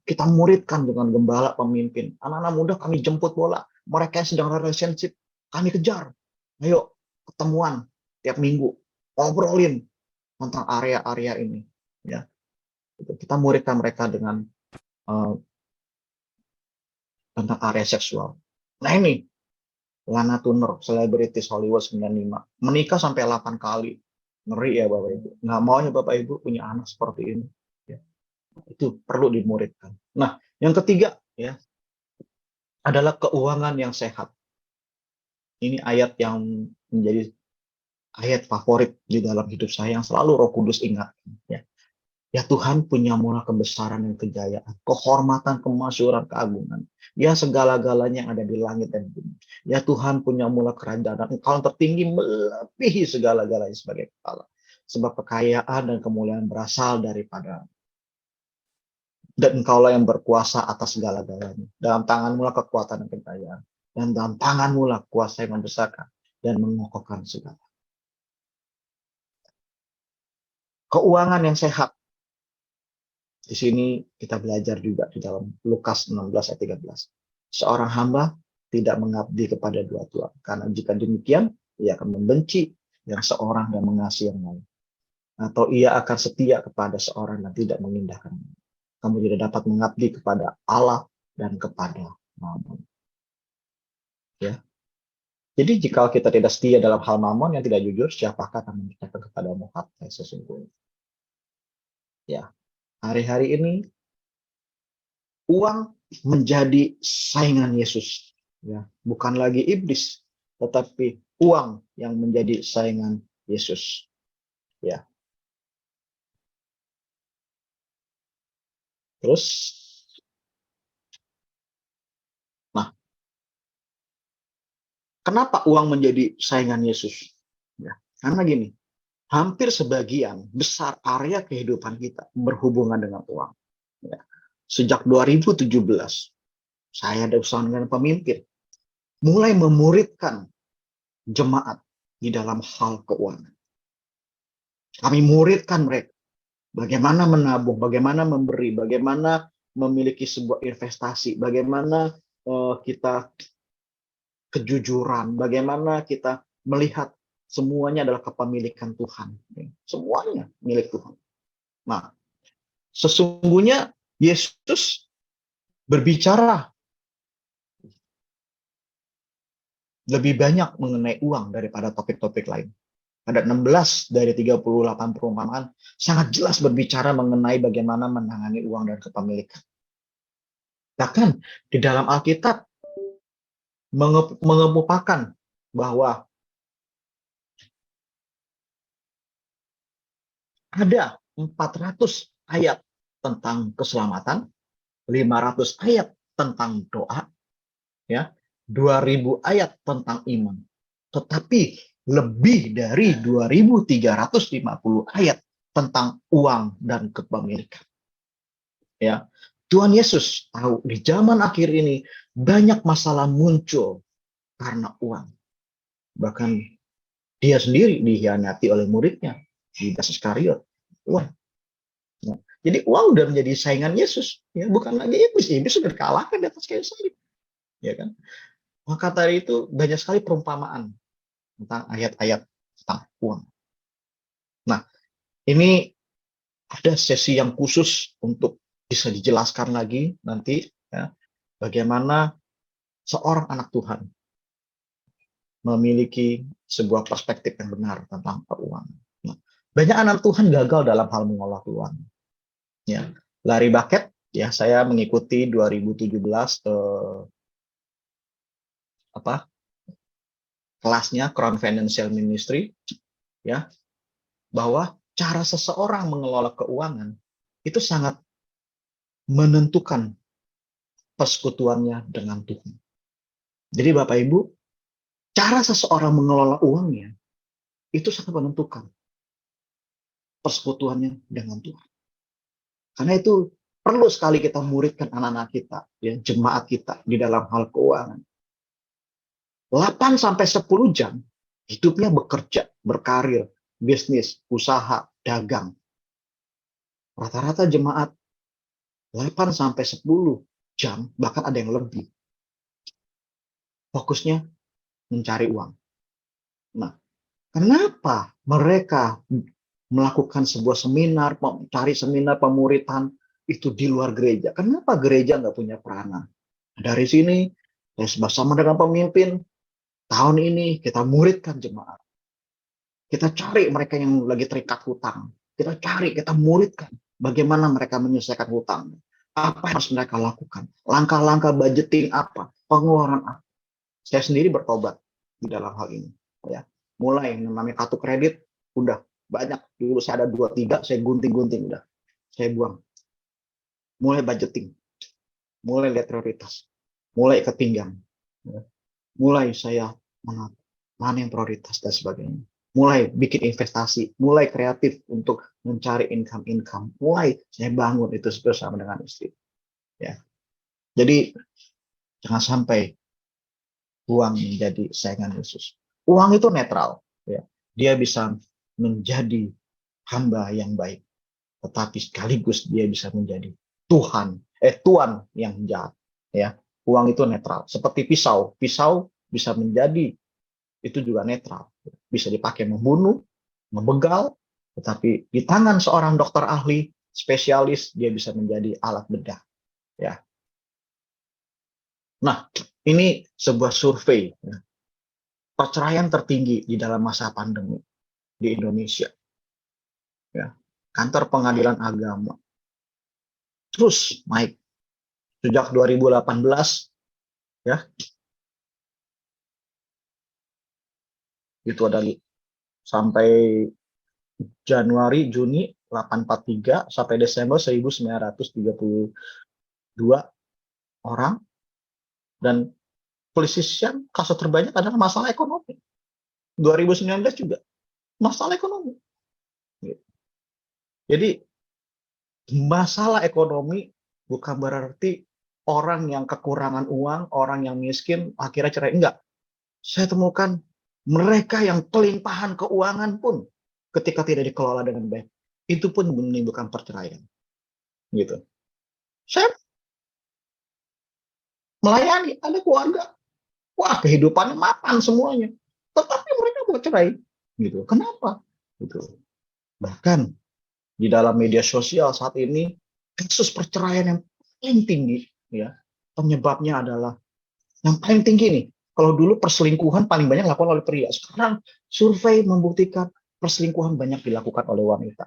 kita muridkan dengan gembala pemimpin. Anak-anak muda kami jemput bola, mereka yang sedang relationship, kami kejar. Ayo ketemuan tiap minggu, obrolin tentang area-area ini. Ya, kita muridkan mereka dengan tentang area seksual. Nah ini Lana Turner, selebritis Hollywood 95. Menikah sampai 8 kali. Ngeri ya Bapak Ibu. Nggak maunya Bapak Ibu punya anak seperti ini. Ya. Itu perlu dimuridkan. Nah, yang ketiga ya adalah keuangan yang sehat. Ini ayat yang menjadi ayat favorit di dalam hidup saya yang selalu Roh Kudus ingatkan. Ya. Ya Tuhan punya mula kebesaran dan kejayaan, kehormatan, kemasyhuran, keagungan. Ya segala-galanya yang ada di langit dan bumi. Ya Tuhan punya mula kerajaan, Engkau yang tertinggi melebihi segala-galanya sebagai kepala. Sebab kekayaan dan kemuliaan berasal daripada dan Engkaulah yang berkuasa atas segala-galanya. Dalam tangan mula kekuatan dan kekayaan. Dan dalam tangan mula kuasa yang membesarkan dan mengokohkan segala. Keuangan yang sehat. Di sini kita belajar juga di dalam Lukas 16 ayat 13. Seorang hamba tidak mengabdi kepada dua tuan. Karena jika demikian, ia akan membenci yang seorang dan mengasihi yang lain. Atau ia akan setia kepada seorang dan tidak mengindahkan. Kamu tidak dapat mengabdi kepada Allah dan kepada Mammon. Ya. Jadi jika kita tidak setia dalam hal Mammon yang tidak jujur, siapakah akan menyertakan kepadamu hati sesungguhnya? Ya. Hari-hari ini uang menjadi saingan Yesus, ya, bukan lagi iblis, tetapi uang yang menjadi saingan Yesus, ya. Terus Kenapa uang menjadi saingan Yesus? Ya, karena gini, hampir sebagian besar area kehidupan kita berhubungan dengan uang. Ya. Sejak 2017, saya ada usaha dengan pemimpin, mulai memuridkan jemaat di dalam hal keuangan. Kami muridkan mereka bagaimana menabung, bagaimana memberi, bagaimana memiliki sebuah investasi, bagaimana kita kejujuran, bagaimana kita melihat semuanya adalah kepemilikan Tuhan. Semuanya milik Tuhan. Nah, sesungguhnya Yesus berbicara lebih banyak mengenai uang daripada topik-topik lain. Ada 16 dari 38 perumpamaan sangat jelas berbicara mengenai bagaimana menangani uang dan kepemilikan. Bahkan di dalam Alkitab mengemukakan bahwa ada 400 ayat tentang keselamatan, 500 ayat tentang doa, ya, 2000 ayat tentang iman. Tetapi lebih dari 2350 ayat tentang uang dan kepemilikan. Ya. Tuhan Yesus tahu di zaman akhir ini banyak masalah muncul karena uang. Bahkan dia sendiri dikhianati oleh muridnya, Yudas Iskariot. Uang. Nah, jadi uang udah menjadi saingan Yesus, ya, bukan lagi iblis. Iblis sudah dikalahkan di atas kayu salib, ya kan? Maka tadi itu banyak sekali perumpamaan tentang ayat-ayat tentang uang. Nah, ini ada sesi yang khusus untuk bisa dijelaskan lagi nanti, ya, bagaimana seorang anak Tuhan memiliki sebuah perspektif yang benar tentang keuangan. Nah, banyak anak Tuhan gagal dalam hal mengolah keuangan. Ya, Larry Bucket, ya, saya mengikuti 2017 kelasnya Crown Financial Ministry, ya, bahwa cara seseorang mengelola keuangan itu sangat menentukan persekutuannya dengan Tuhan. Jadi Bapak Ibu, cara seseorang mengelola uangnya itu sangat menentukan persekutuannya dengan Tuhan. Karena itu perlu sekali kita muridkan anak-anak kita, ya, jemaat kita di dalam hal keuangan. 8 sampai 10 jam hidupnya bekerja, berkarir, bisnis, usaha, dagang. Rata-rata jemaat 8 sampai 10 jam, bahkan ada yang lebih. Fokusnya mencari uang. Nah, kenapa mereka melakukan sebuah seminar, cari seminar pemuritan itu di luar gereja? Kenapa gereja nggak punya peranan? Dari sini, saya bersama dengan pemimpin, tahun ini kita muridkan jemaat. Kita cari mereka yang lagi terikat hutang. Kita cari, kita muridkan bagaimana mereka menyelesaikan hutang. Apa yang harus mereka lakukan? Langkah-langkah budgeting apa? Pengeluaran apa? Saya sendiri bertobat di dalam hal ini. Ya. Mulai namanya kartu kredit, udah banyak. Dulu saya ada 2-3, saya gunting-gunting, udah. Saya buang. Mulai budgeting. Mulai lihat prioritas. Mulai ketinggian. Mulai saya mana yang prioritas dan sebagainya. Mulai bikin investasi, mulai kreatif untuk mencari income. Mulai saya bangun itu bersama dengan istri. Ya. Jadi jangan sampai uang menjadi saingan Yesus. Uang itu netral, ya. Dia bisa menjadi hamba yang baik, tetapi sekaligus dia bisa menjadi tuan yang jahat, ya. Uang itu netral, seperti pisau bisa menjadi, itu juga netral, bisa dipakai membunuh, membegal, tetapi di tangan seorang dokter ahli spesialis dia bisa menjadi alat bedah, ya. Nah, ini sebuah survei, ya, perceraian tertinggi di dalam masa pandemi di Indonesia, ya. Kantor Pengadilan Agama terus naik sejak 2018, ya. Itu ada sampai Januari, Juni 843 sampai Desember 1932 orang, dan Kepolisian kasus terbanyak adalah masalah ekonomi. 2019 juga masalah ekonomi. Jadi masalah ekonomi bukan berarti orang yang kekurangan uang, orang yang miskin akhirnya cerai. Enggak. Saya temukan mereka yang kelimpahan keuangan pun ketika tidak dikelola dengan baik, itu pun menimbulkan perceraian. Gitu. Saya melayani, ada keluarga, wah kehidupannya mapan semuanya, tetapi mereka mau cerai. Gitu. Kenapa? Gitu. Bahkan di dalam media sosial saat ini kasus perceraian yang paling tinggi, ya penyebabnya adalah yang paling tinggi nih. Kalau dulu perselingkuhan paling banyak dilakukan oleh pria, sekarang survei membuktikan perselingkuhan banyak dilakukan oleh wanita.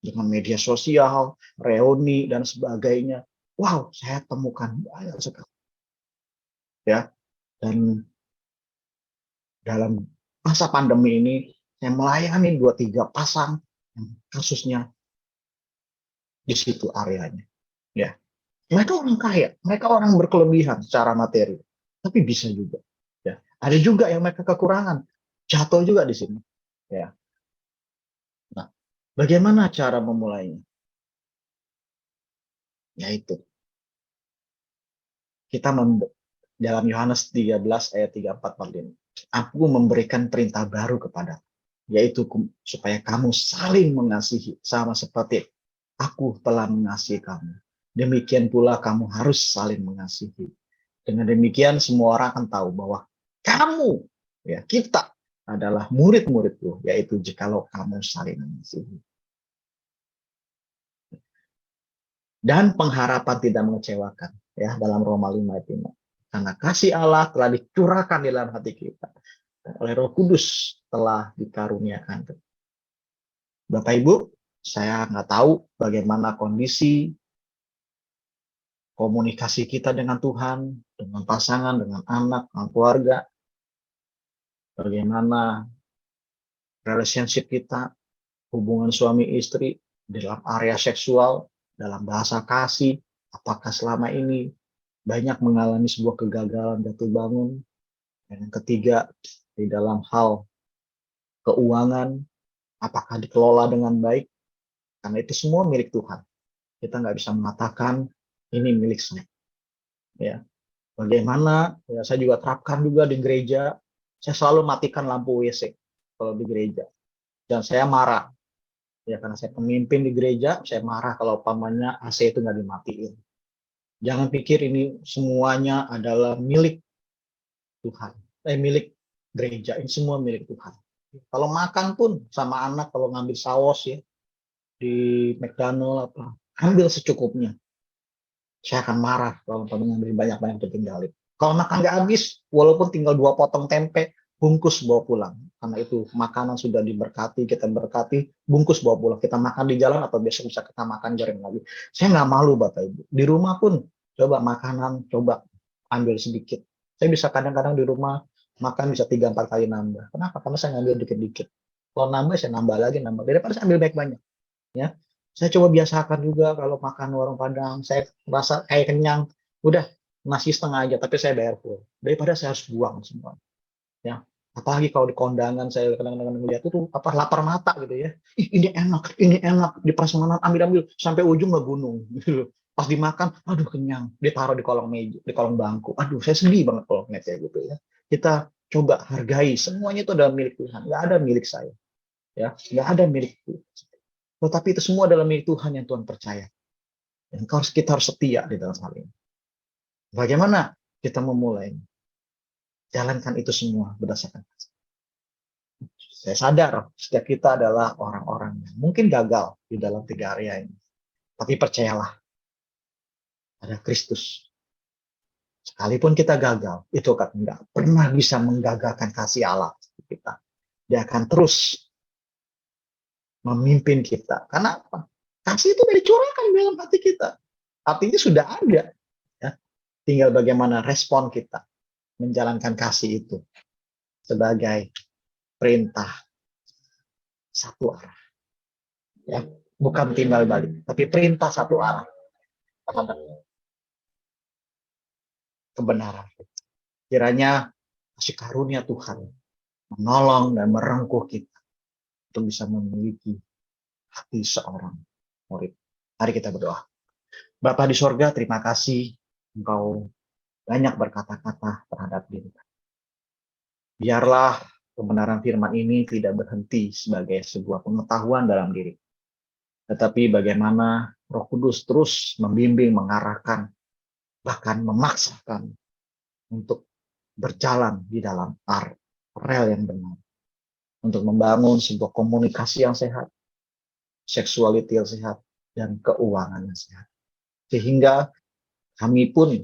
Dengan media sosial, reuni dan sebagainya. Wow, saya temukan banyak sekali. Ya, dan dalam masa pandemi ini saya melayani 2-3 pasang yang kasusnya di situ areanya. Ya, mereka orang kaya, mereka orang berkelebihan secara materi, tapi bisa juga. Ya, ada juga yang mereka kekurangan, jatuh juga di sini. Ya, nah, bagaimana cara memulainya? Yaitu kita dalam Yohanes 13 ayat 34-45. Aku memberikan perintah baru kepada, yaitu supaya kamu saling mengasihi sama seperti aku telah mengasihi kamu. Demikian pula kamu harus saling mengasihi. Dengan demikian semua orang akan tahu bahwa kamu, ya kita adalah murid-muridku, yaitu jikalau kamu saling mengasihi. Dan pengharapan tidak mengecewakan, ya dalam Roma 5 ayat 5. Karena kasih Allah telah dicurahkan di dalam hati kita, dan oleh Roh Kudus telah dikaruniakan. Bapak Ibu, saya nggak tahu bagaimana kondisi komunikasi kita dengan Tuhan, dengan pasangan, dengan anak, dengan keluarga, bagaimana relationship kita, hubungan suami istri dalam area seksual, dalam bahasa kasih, apakah selama ini banyak mengalami sebuah kegagalan jatuh bangun. Dan yang ketiga, di dalam hal keuangan, apakah dikelola dengan baik? Karena itu semua milik Tuhan. Kita nggak bisa mengatakan ini milik saya. Ya, bagaimana? Ya, saya juga terapkan juga di gereja. Saya selalu matikan lampu WC kalau di gereja. Dan saya marah. Ya, karena saya pemimpin di gereja, saya marah kalau umpamanya AC itu nggak dimatiin. Jangan pikir ini semuanya adalah milik Tuhan. Milik gereja. Ini semua milik Tuhan. Kalau makan pun sama anak, kalau ngambil saus ya di McDonald apa, ambil secukupnya. Saya akan marah kalau ngambil banyak-banyak tertinggalin. Kalau makan nggak habis, walaupun tinggal 2 potong tempe, bungkus bawa pulang. Karena itu makanan sudah diberkati, kita berkati, bungkus bawa pulang. Kita makan di jalan atau besok bisa kita makan jaring lagi. Saya nggak malu Bapak Ibu. Di rumah pun coba makanan, coba ambil sedikit. Saya bisa kadang-kadang di rumah makan bisa 3-4 kali nambah. Kenapa? Karena saya ngambil dikit-dikit. Kalau nambah, saya nambah lagi, nambah. Daripada saya ambil banyak-banyak. Ya, saya coba biasakan juga kalau makan warung Padang, saya rasa kayak kenyang, udah nasi setengah aja, tapi saya bayar full. Daripada saya harus buang semua. Ya, apalagi kalau di kondangan saya kadang-kadang melihat itu apa lapar mata gitu ya. Ih, ini enak di prasmanan ambil sampai ujung nggak gunung gitu. Pas dimakan, aduh kenyang, ditaruh di kolong meja, di kolong bangku. Aduh, saya sedih banget kalau ngeliat kayak gitu ya. Kita coba hargai semuanya itu adalah milik Tuhan, nggak ada milik saya. Ya, nggak ada milik Tuhan. Tetapi itu semua adalah milik Tuhan yang Tuhan percaya. Dan kita harus setia di dalam hal ini. Bagaimana kita memulai? Jalankan itu semua berdasarkan. Saya sadar setiap kita adalah orang-orang yang mungkin gagal di dalam 3 area ini. Tapi percayalah, ada Kristus. Sekalipun kita gagal, itu akan tidak pernah bisa menggagalkan kasih Allah kita. Dia akan terus memimpin kita. Karena apa? Kasih itu dicurahkan di dalam hati kita. Artinya sudah ada. Ya. Tinggal bagaimana respon kita menjalankan kasih itu sebagai perintah satu arah. Ya. Bukan timbal balik, tapi perintah satu arah. Kebenaran. Kiranya kasih karunia Tuhan menolong dan merengkuh kita untuk bisa memiliki hati seorang murid. Mari kita berdoa. Bapa di sorga, terima kasih Engkau banyak berkata-kata terhadap diri. Biarlah kebenaran firman ini tidak berhenti sebagai sebuah pengetahuan dalam diri, tetapi bagaimana Roh Kudus terus membimbing, mengarahkan, bahkan memaksakan untuk berjalan di dalam rel yang benar, untuk membangun sebuah komunikasi yang sehat, seksualiti yang sehat, dan keuangan yang sehat. Sehingga kami pun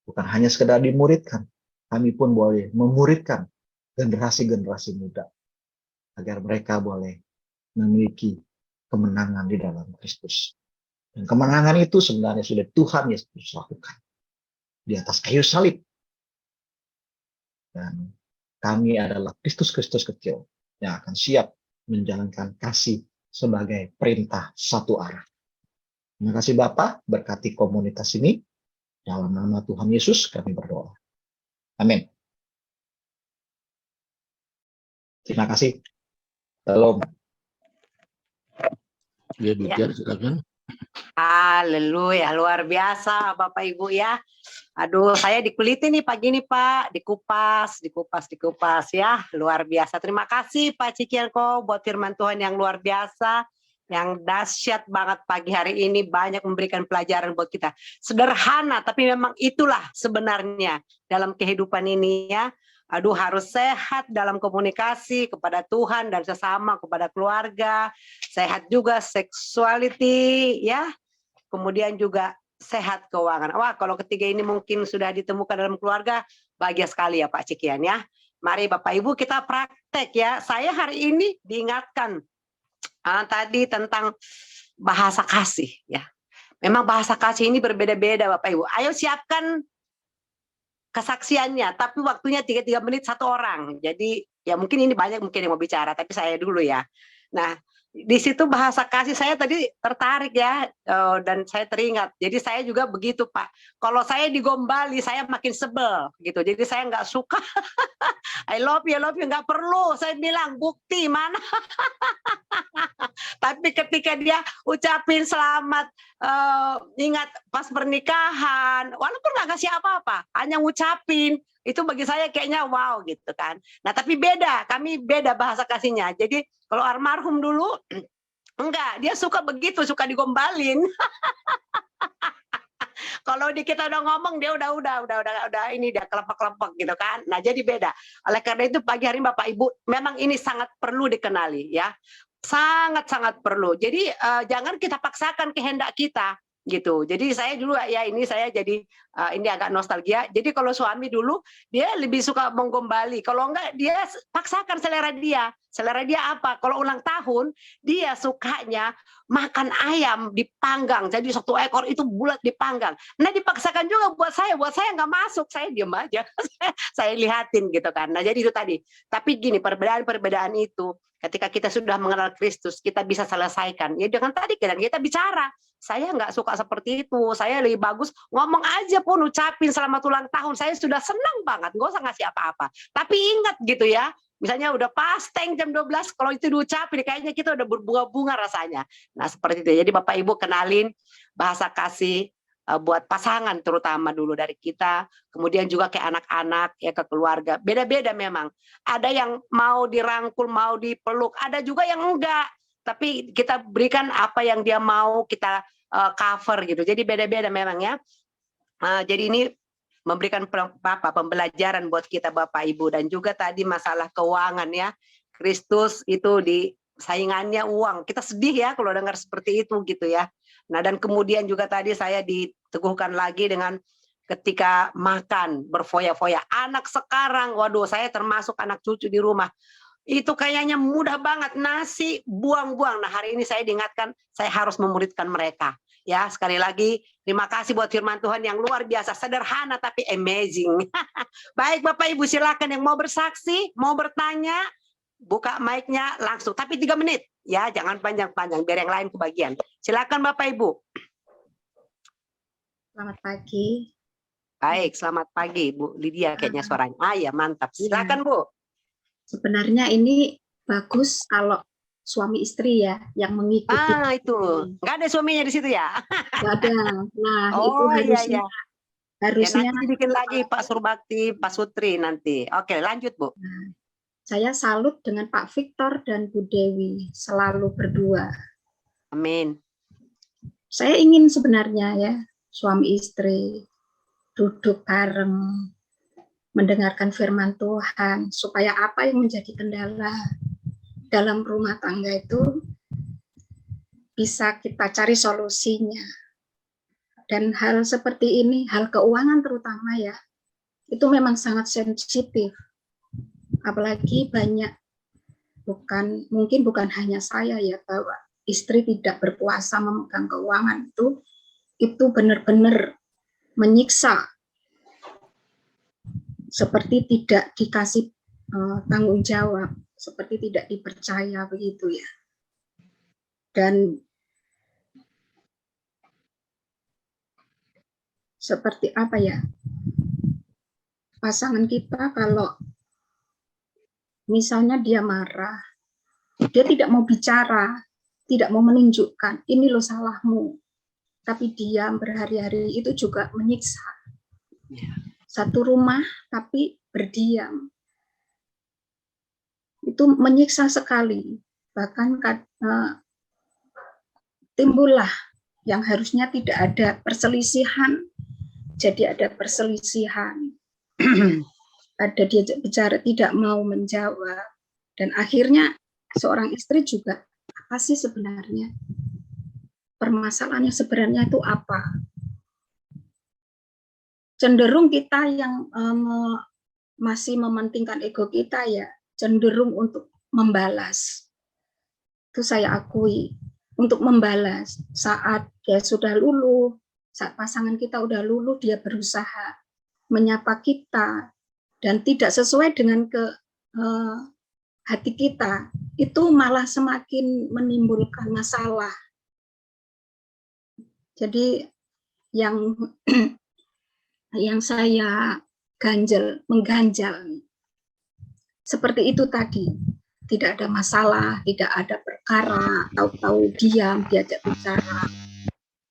bukan hanya sekedar dimuridkan, kami pun boleh memuridkan generasi-generasi muda, agar mereka boleh memiliki kemenangan di dalam Kristus. Dan kemenangan itu sebenarnya sudah Tuhan Yesus lakukan di atas kayu salib. Dan kami adalah Kristus-Kristus kecil yang akan siap menjalankan kasih sebagai perintah satu arah. Terima kasih Bapa, berkati komunitas ini. Dalam nama Tuhan Yesus kami berdoa. Amin. Terima kasih. Shalom. Ya, Dutia, silakan. Haleluya, luar biasa Bapak Ibu ya. Aduh, saya dikuliti nih pagi ini Pak, dikupas ya, luar biasa. Terima kasih Pak Cikianko buat firman Tuhan yang luar biasa, yang dahsyat banget pagi hari ini, banyak memberikan pelajaran buat kita. Sederhana, tapi memang itulah sebenarnya dalam kehidupan ini ya. Aduh, harus sehat dalam komunikasi kepada Tuhan dan sesama, kepada keluarga, sehat juga sexuality ya, kemudian juga sehat keuangan. Wah, kalau ketiga ini mungkin sudah ditemukan dalam keluarga, bahagia sekali ya Pak Cikian ya. Mari Bapak Ibu kita praktek ya. Saya hari ini diingatkan tadi tentang bahasa kasih ya. Memang bahasa kasih ini berbeda-beda Bapak Ibu. Ayo siapkan kesaksiannya, tapi waktunya 3 menit satu orang. Jadi ya mungkin ini banyak mungkin yang mau bicara, tapi saya dulu ya. Nah, di situ bahasa kasih saya tadi tertarik ya, dan saya teringat. Jadi saya juga begitu Pak. Kalau saya digombali saya makin sebel gitu. Jadi saya nggak suka. I love you nggak perlu. Saya bilang bukti mana. Tapi ketika dia ucapin selamat, ingat pas pernikahan, walaupun nggak kasih apa-apa, hanya ngucapin, itu bagi saya kayaknya wow gitu kan. Nah tapi beda, kami beda bahasa kasihnya. Jadi kalau almarhum dulu enggak, dia suka begitu, suka digombalin. Kalau di kita udah ngomong dia udah ini dia kelepek-kelepek gitu kan. Nah jadi beda. Oleh karena itu pagi hari Bapak Ibu, memang ini sangat perlu dikenali ya. Sangat-sangat perlu. Jadi jangan kita paksakan kehendak kita gitu. Jadi saya dulu ya ini saya jadi ini agak nostalgia. Jadi kalau suami dulu dia lebih suka menggombali. Kalau enggak dia paksakan selera dia. Selera dia apa? Kalau ulang tahun dia sukanya makan ayam dipanggang. Jadi 1 ekor itu bulat dipanggang. Nah dipaksakan juga buat saya nggak masuk. Saya diam aja. Saya lihatin gitu kan. Nah jadi itu tadi. Tapi gini perbedaan itu ketika kita sudah mengenal Kristus kita bisa selesaikan. Ya dengan tadi kita bicara. Saya nggak suka seperti itu. Saya lebih bagus ngomong aja pun ucapin selamat ulang tahun. Saya sudah senang banget. Nggak usah ngasih apa-apa. Tapi ingat gitu ya. Misalnya udah pas jam 12, kalau itu diucapin kayaknya kita udah berbunga-bunga rasanya. Nah seperti itu. Jadi Bapak Ibu kenalin bahasa kasih buat pasangan terutama dulu dari kita. Kemudian juga ke anak-anak, ya ke keluarga. Beda-beda memang. Ada yang mau dirangkul, mau dipeluk. Ada juga yang enggak. Tapi kita berikan apa yang dia mau, kita cover gitu. Jadi beda-beda memang ya. Jadi ini memberikan pembelajaran buat kita Bapak Ibu. Dan juga tadi masalah keuangan ya. Kristus itu di saingannya uang. Kita sedih ya kalau dengar seperti itu gitu ya. Nah dan kemudian juga tadi saya diteguhkan lagi dengan ketika makan berfoya-foya. Anak sekarang, waduh saya termasuk anak cucu di rumah. Itu kayaknya mudah banget, nasi buang-buang. Nah hari ini saya diingatkan saya harus memuridkan mereka. Ya sekali lagi terima kasih buat firman Tuhan yang luar biasa, sederhana tapi amazing. Baik Bapak Ibu silakan yang mau bersaksi, mau bertanya, buka mic-nya langsung. Tapi 3 menit ya, jangan panjang-panjang biar yang lain kebagian. Silakan Bapak Ibu. Selamat pagi. Baik, selamat pagi Bu Lydia kayaknya suaranya. Ah ya, mantap. Iya. Silakan Bu. Sebenarnya ini bagus kalau suami istri ya yang mengikuti. Ah itu, nggak ada suaminya di situ ya? Nggak ada. Nah, itu Oh iya harusnya iya. Ya harusnya nanti dibikin lagi Pak Surbakti, Pak Sutri nanti. Oke, lanjut Bu. saya salut dengan Pak Victor dan Bu Dewi selalu berdua. Amin. Saya ingin sebenarnya ya suami istri duduk bareng mendengarkan firman Tuhan supaya apa yang menjadi kendala dalam rumah tangga itu bisa kita cari solusinya. Dan hal seperti ini, hal keuangan terutama ya, itu memang sangat sensitif. Apalagi banyak, mungkin bukan hanya saya ya, bahwa istri tidak berpuasa memegang keuangan itu benar-benar menyiksa. Seperti tidak dikasih tanggung jawab, seperti tidak dipercaya begitu ya. Dan seperti apa ya, pasangan kita kalau misalnya dia marah, dia tidak mau bicara, tidak mau menunjukkan, ini loh salahmu, tapi diam berhari-hari, itu juga menyiksa. Satu rumah tapi berdiam, itu menyiksa sekali. Bahkan timbullah yang harusnya tidak ada perselisihan, jadi ada perselisihan. Ada dia bicara tidak mau menjawab, dan akhirnya seorang istri juga apa sih sebenarnya permasalahannya, sebenarnya itu apa? Cenderung kita yang masih mementingkan ego kita ya cenderung untuk membalas. Itu saya akui, untuk membalas saat dia sudah luluh, saat pasangan kita udah luluh, dia berusaha menyapa kita dan tidak sesuai dengan hati kita, itu malah semakin menimbulkan masalah. Jadi yang saya mengganjal seperti itu tadi, tidak ada masalah, tidak ada perkara, tahu-tahu diam, diajak bicara,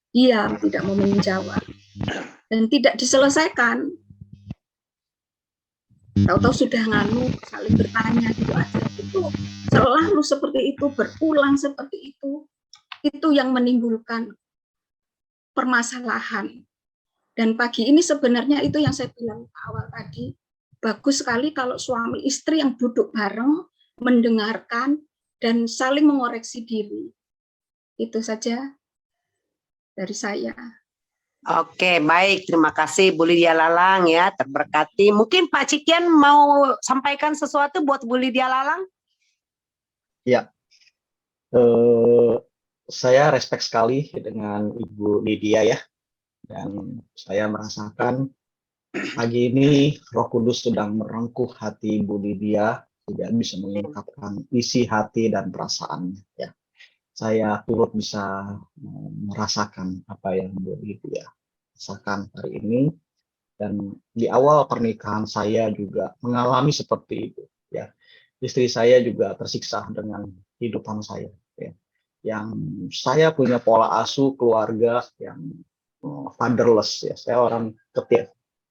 diam, tidak mau menjawab, dan tidak diselesaikan. Tahu-tahu sudah nganu, saling bertanya gitu aja. Itu selalu seperti itu, berulang seperti itu yang menimbulkan permasalahan. Dan pagi ini sebenarnya itu yang saya bilang awal tadi, bagus sekali kalau suami istri yang duduk bareng, mendengarkan, dan saling mengoreksi diri. Itu saja dari saya. Oke, baik. Terima kasih Bu Lydia Lalang ya, terberkati. Mungkin Pak Cikian mau sampaikan sesuatu buat Bu Lydia Lalang? Ya, saya respect sekali dengan Ibu Lydia ya, dan saya merasakan pagi ini Roh Kudus sedang merengkuh hati Ibu Lydia, tidak bisa mengungkapkan isi hati dan perasaannya. Ya, saya turut bisa merasakan apa yang Bu Lydia rasakan hari ini, dan di awal pernikahan saya juga mengalami seperti itu. Ya, istri saya juga tersiksa dengan kehidupan saya. Ya, yang saya punya pola asuh keluarga yang fatherless. Ya, saya orang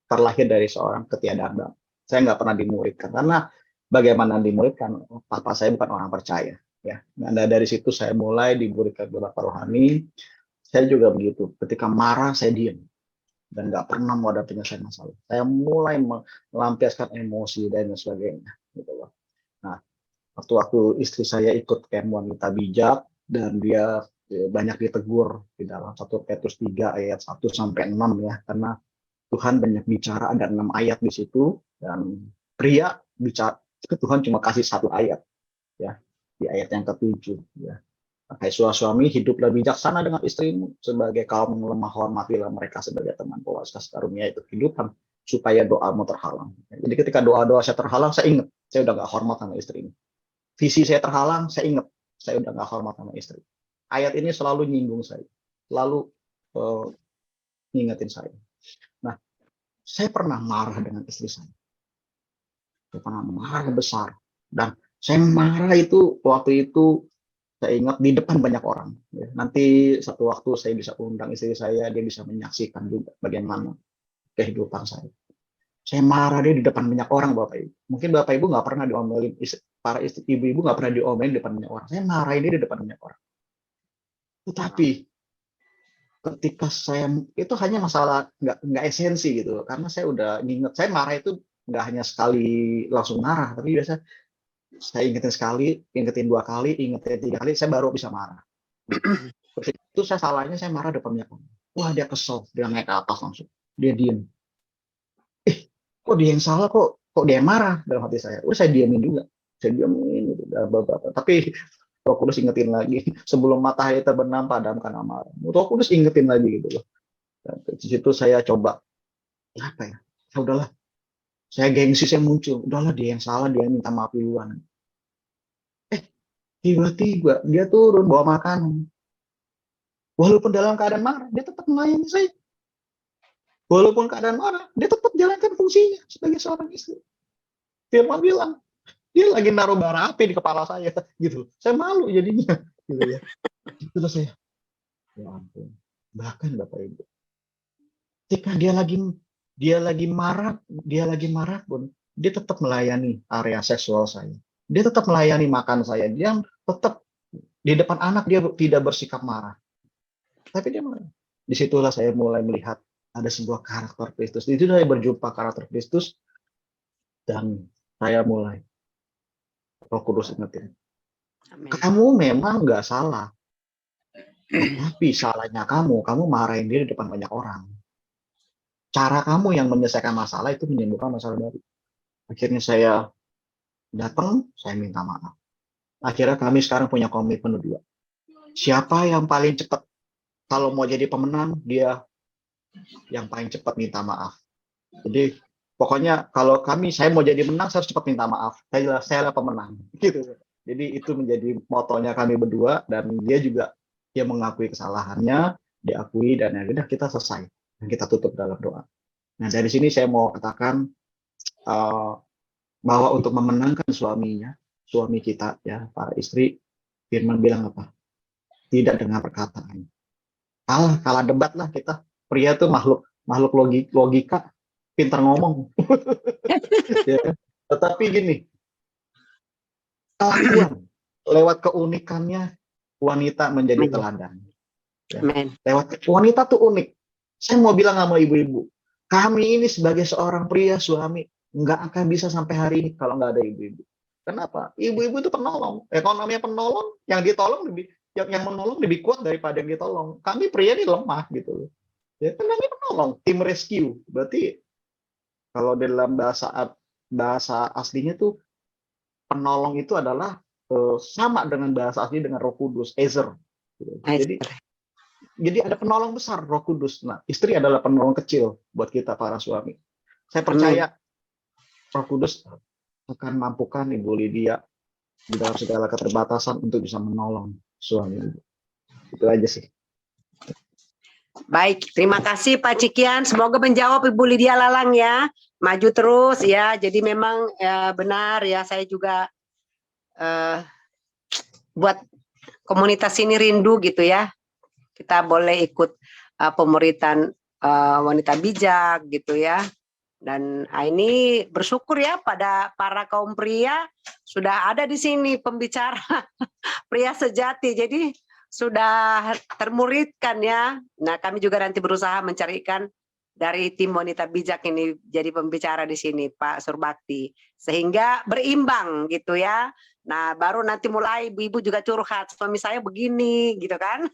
terlahir dari seorang ketiadaan. Saya nggak pernah dimuridkan, karena bagaimana dimuridkan, papa saya bukan orang percaya. Ya, dan dari situ saya mulai dimuridkan beberapa rohani. Saya juga begitu. Ketika marah saya diam dan nggak pernah mau ada penyelesaian masalah. Saya mulai melampiaskan emosi dan sebagainya. Gitu loh. Nah, waktu istri saya ikut camp wanita bijak dan dia banyak ditegur di dalam 1 Petrus 3 ayat 1 sampai 6 ya, karena Tuhan banyak bicara, ada 6 ayat di situ, dan pria bicara Tuhan cuma kasih 1 ayat ya, di ayat yang ke-7 ya. Hai suami, hiduplah bijaksana dengan istrimu, sebagai kaum yang lemah hormatilah mereka sebagai teman, pewaris kasih karunia itu kehidupan, supaya doamu terhalang. Jadi ketika doa-doa saya terhalang, saya ingat saya udah nggak hormat sama istri ini. Visi saya terhalang, saya ingat saya udah nggak hormat sama istri. Ayat ini selalu nyinggung saya, selalu ngingetin saya. Nah, Saya pernah marah dengan istri saya. Saya pernah marah besar. Dan saya marah itu waktu itu saya ingat di depan banyak orang. Ya. Nanti satu waktu saya bisa undang istri saya, dia bisa menyaksikan juga bagaimana kehidupan saya. Saya marah dia di depan banyak orang, Bapak Ibu. Mungkin Bapak Ibu nggak pernah diomelin, para ibu-ibu nggak pernah diomelin di depan banyak orang. Saya marah dia di depan banyak orang. Tetapi ketika saya itu hanya masalah nggak esensi gitu, karena saya udah nginget, saya marah itu nggak hanya sekali langsung marah, tapi biasa saya ingetin sekali, ingetin 2 kali, ingetin 3 kali, saya baru bisa marah. Terus itu saya salahnya saya marah depan banyak orang. Wah dia kesel, dia naik ke atas langsung, dia diem. Kok dia yang salah, kok dia yang marah dalam hati saya. Udah saya diamin juga, saya diamin gitu. Tapi Roh Kudus ingetin lagi, sebelum matahari terbenam padamkan amarah. Roh Kudus ingetin lagi gitu loh. Di situ saya coba apa ya? Ya udahlah, saya gengsi saya muncul. Udahlah dia yang salah, dia yang minta maaf duluan. Tiba-tiba dia turun bawa makanan. Walaupun dalam keadaan marah, dia tetap melayani saya. Walaupun keadaan marah, dia tetap jalankan fungsinya sebagai seorang istri. Firman bilang, dia lagi naruh bara api di kepala saya, gitu. Saya malu jadinya, gitu ya. Itu saya, ya ampun. Bahkan Bapak Ibu, ketika dia lagi marah pun, dia tetap melayani area seksual saya. Dia tetap melayani makan saya. Dia tetap di depan anak dia tidak bersikap marah. Tapi dia marah. Disitulah saya mulai melihat ada sebuah karakter Kristus. Di situ saya berjumpa karakter Kristus dan saya mulai Roh Kudus ingetin. Amin. Kamu memang nggak salah. Tapi salahnya kamu marahin dia di depan banyak orang. Cara kamu yang menyelesaikan masalah itu menimbulkan masalah baru. Akhirnya saya datang, saya minta maaf. Akhirnya kami sekarang punya komitmen berdua. Siapa yang paling cepat? Kalau mau jadi pemenang, dia yang paling cepat minta maaf. Jadi pokoknya kalau saya mau jadi menang, saya harus cepat minta maaf. Saya adalah pemenang. Gitu. Jadi itu menjadi motonya kami berdua, dan dia mengakui kesalahannya, diakui, dan akhirnya kita selesai. Dan kita tutup dalam doa. Nah dari sini saya mau katakan bahwa untuk memenangkan suami kita, ya para istri, Firman bilang apa? Tidak dengan perkataan. Kalah debat lah kita. Pria itu makhluk logika, pintar ngomong. Ya. Tetapi gini, kelakuan lewat keunikannya wanita menjadi teladan. Ya. Lewat wanita tuh unik. Saya mau bilang sama ibu-ibu, kami ini sebagai seorang pria suami nggak akan bisa sampai hari ini kalau nggak ada ibu-ibu. Kenapa? Ibu-ibu itu penolong. Kalau namanya penolong, yang ditolong yang menolong lebih kuat daripada yang ditolong. Kami pria ini lemah gitu loh. Ya kan namanya penolong, tim rescue. Berarti kalau dalam bahasa aslinya tuh penolong itu adalah sama dengan bahasa asli dengan Roh Kudus, Ezer. Jadi ada penolong besar, Roh Kudus. Nah, istri adalah penolong kecil buat kita para suami. Saya percaya Roh Kudus akan mampukan Ibu Lydia di dalam segala keterbatasan untuk bisa menolong suami. Itu aja sih. Baik, terima kasih Pak Cikian. Semoga menjawab Ibu Lydia Lalang ya. Maju terus ya. Jadi memang benar ya, saya juga buat komunitas ini rindu gitu ya. Kita boleh ikut pemuritan wanita bijak gitu ya. Dan ini bersyukur ya pada para kaum pria sudah ada di sini pembicara pria sejati. Jadi sudah termuridkan ya. Nah, kami juga nanti berusaha mencarikan dari tim wanita bijak ini jadi pembicara di sini, Pak Surbakti, sehingga berimbang gitu ya. Nah, baru nanti mulai ibu-ibu juga curhat, suami saya begini gitu kan.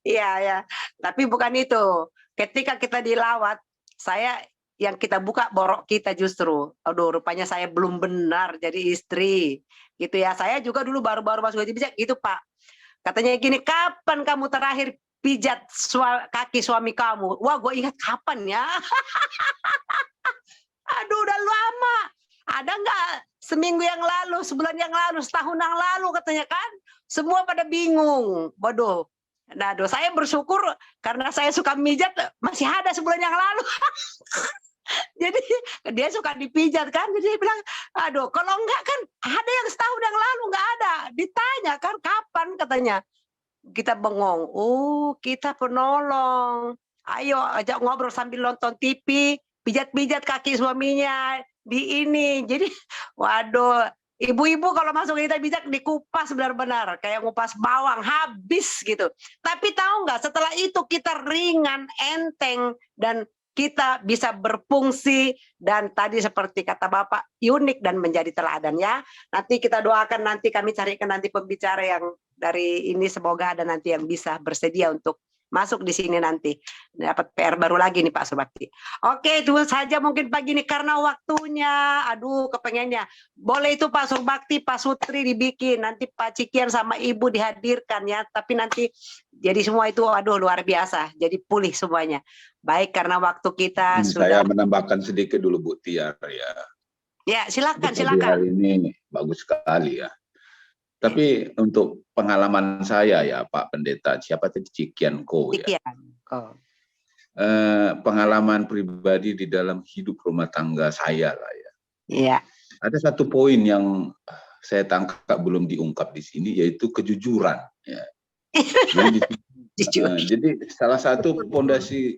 Iya ya. Tapi bukan itu. Ketika kita dilawat, yang kita buka borok kita justru. Aduh, rupanya saya belum benar jadi istri. Gitu ya. Saya juga dulu baru-baru masuk gaji bijak gitu, Pak. Katanya gini, kapan kamu terakhir pijat kaki suami kamu? Wah, gue ingat kapan ya. Aduh, udah lama. Ada nggak seminggu yang lalu, sebulan yang lalu, setahun yang lalu katanya kan? Semua pada bingung. Waduh, Nah, saya bersyukur karena saya suka mijat masih ada sebulan yang lalu. Jadi dia suka dipijat kan, jadi dia bilang, aduh kalau enggak kan ada yang setahun yang lalu enggak ada. Ditanya kan kapan katanya. Kita bengong, oh kita penolong. Ayo ajak ngobrol sambil nonton TV, pijat-pijat kaki suaminya di ini. Jadi waduh, ibu-ibu kalau masuk kita bijak dikupas benar-benar kayak ngupas bawang habis gitu. Tapi tahu nggak, setelah itu kita ringan, enteng, dan kita bisa berfungsi, dan tadi seperti kata Bapak unik dan menjadi teladan ya. Nanti kita doakan, nanti kami carikan nanti pembicara yang dari ini, semoga ada nanti yang bisa bersedia untuk masuk di sini nanti. Dapat PR baru lagi nih Pak Subakti. Oke, itu saja mungkin pagi ini karena waktunya. Aduh, kepengennya. Boleh itu Pak Subakti, Pak Sutri dibikin. Nanti Pak Cikian sama Ibu dihadirkan ya. Tapi nanti jadi semua itu aduh luar biasa. Jadi pulih semuanya. Baik, karena waktu kita Saya sudah. menambahkan sedikit dulu Bu Tiar ya. Ya, silakan, Jadi silakan. hari ini bagus sekali ya. Tapi untuk pengalaman saya ya Pak Pendeta, siapa tadi Cikianko ya. Cikian. Oh. Pengalaman pribadi di dalam hidup rumah tangga saya lah ya. Iya. Ada satu poin yang saya tangkap belum diungkap di sini, yaitu kejujuran. Ya. Jadi salah satu fondasi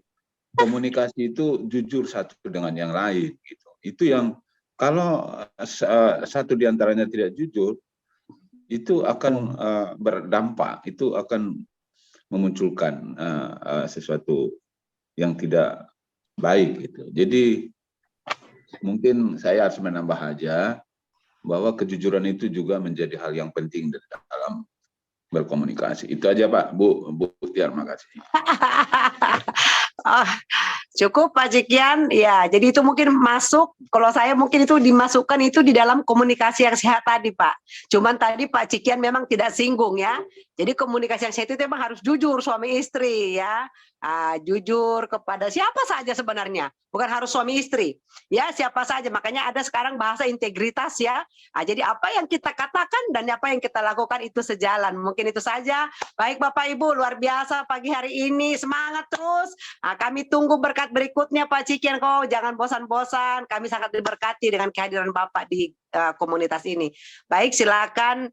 komunikasi itu jujur satu dengan yang lain. Gitu. Itu yang kalau satu diantaranya tidak jujur, itu akan berdampak, itu akan memunculkan sesuatu yang tidak baik gitu. Jadi mungkin saya harus menambah aja bahwa kejujuran itu juga menjadi hal yang penting dalam berkomunikasi. Itu aja Pak, Bu Tiar, makasih. Oh, cukup Pak Cikian, ya. Jadi itu mungkin masuk. Kalau saya mungkin itu dimasukkan itu di dalam komunikasi yang sehat tadi Pak. Cuman tadi Pak Cikian memang tidak singgung ya. Jadi komunikasi yang sehat itu memang harus jujur suami istri ya. Jujur kepada siapa saja sebenarnya, bukan harus suami istri ya, siapa saja. Makanya ada sekarang bahasa integritas ya. Jadi apa yang kita katakan dan apa yang kita lakukan itu sejalan. Mungkin itu saja. Baik Bapak Ibu, luar biasa pagi hari ini, semangat terus. Kami tunggu berkat berikutnya Pak Cikian, jangan bosan-bosan. Kami sangat diberkati dengan kehadiran Bapak di komunitas ini. Baik, silakan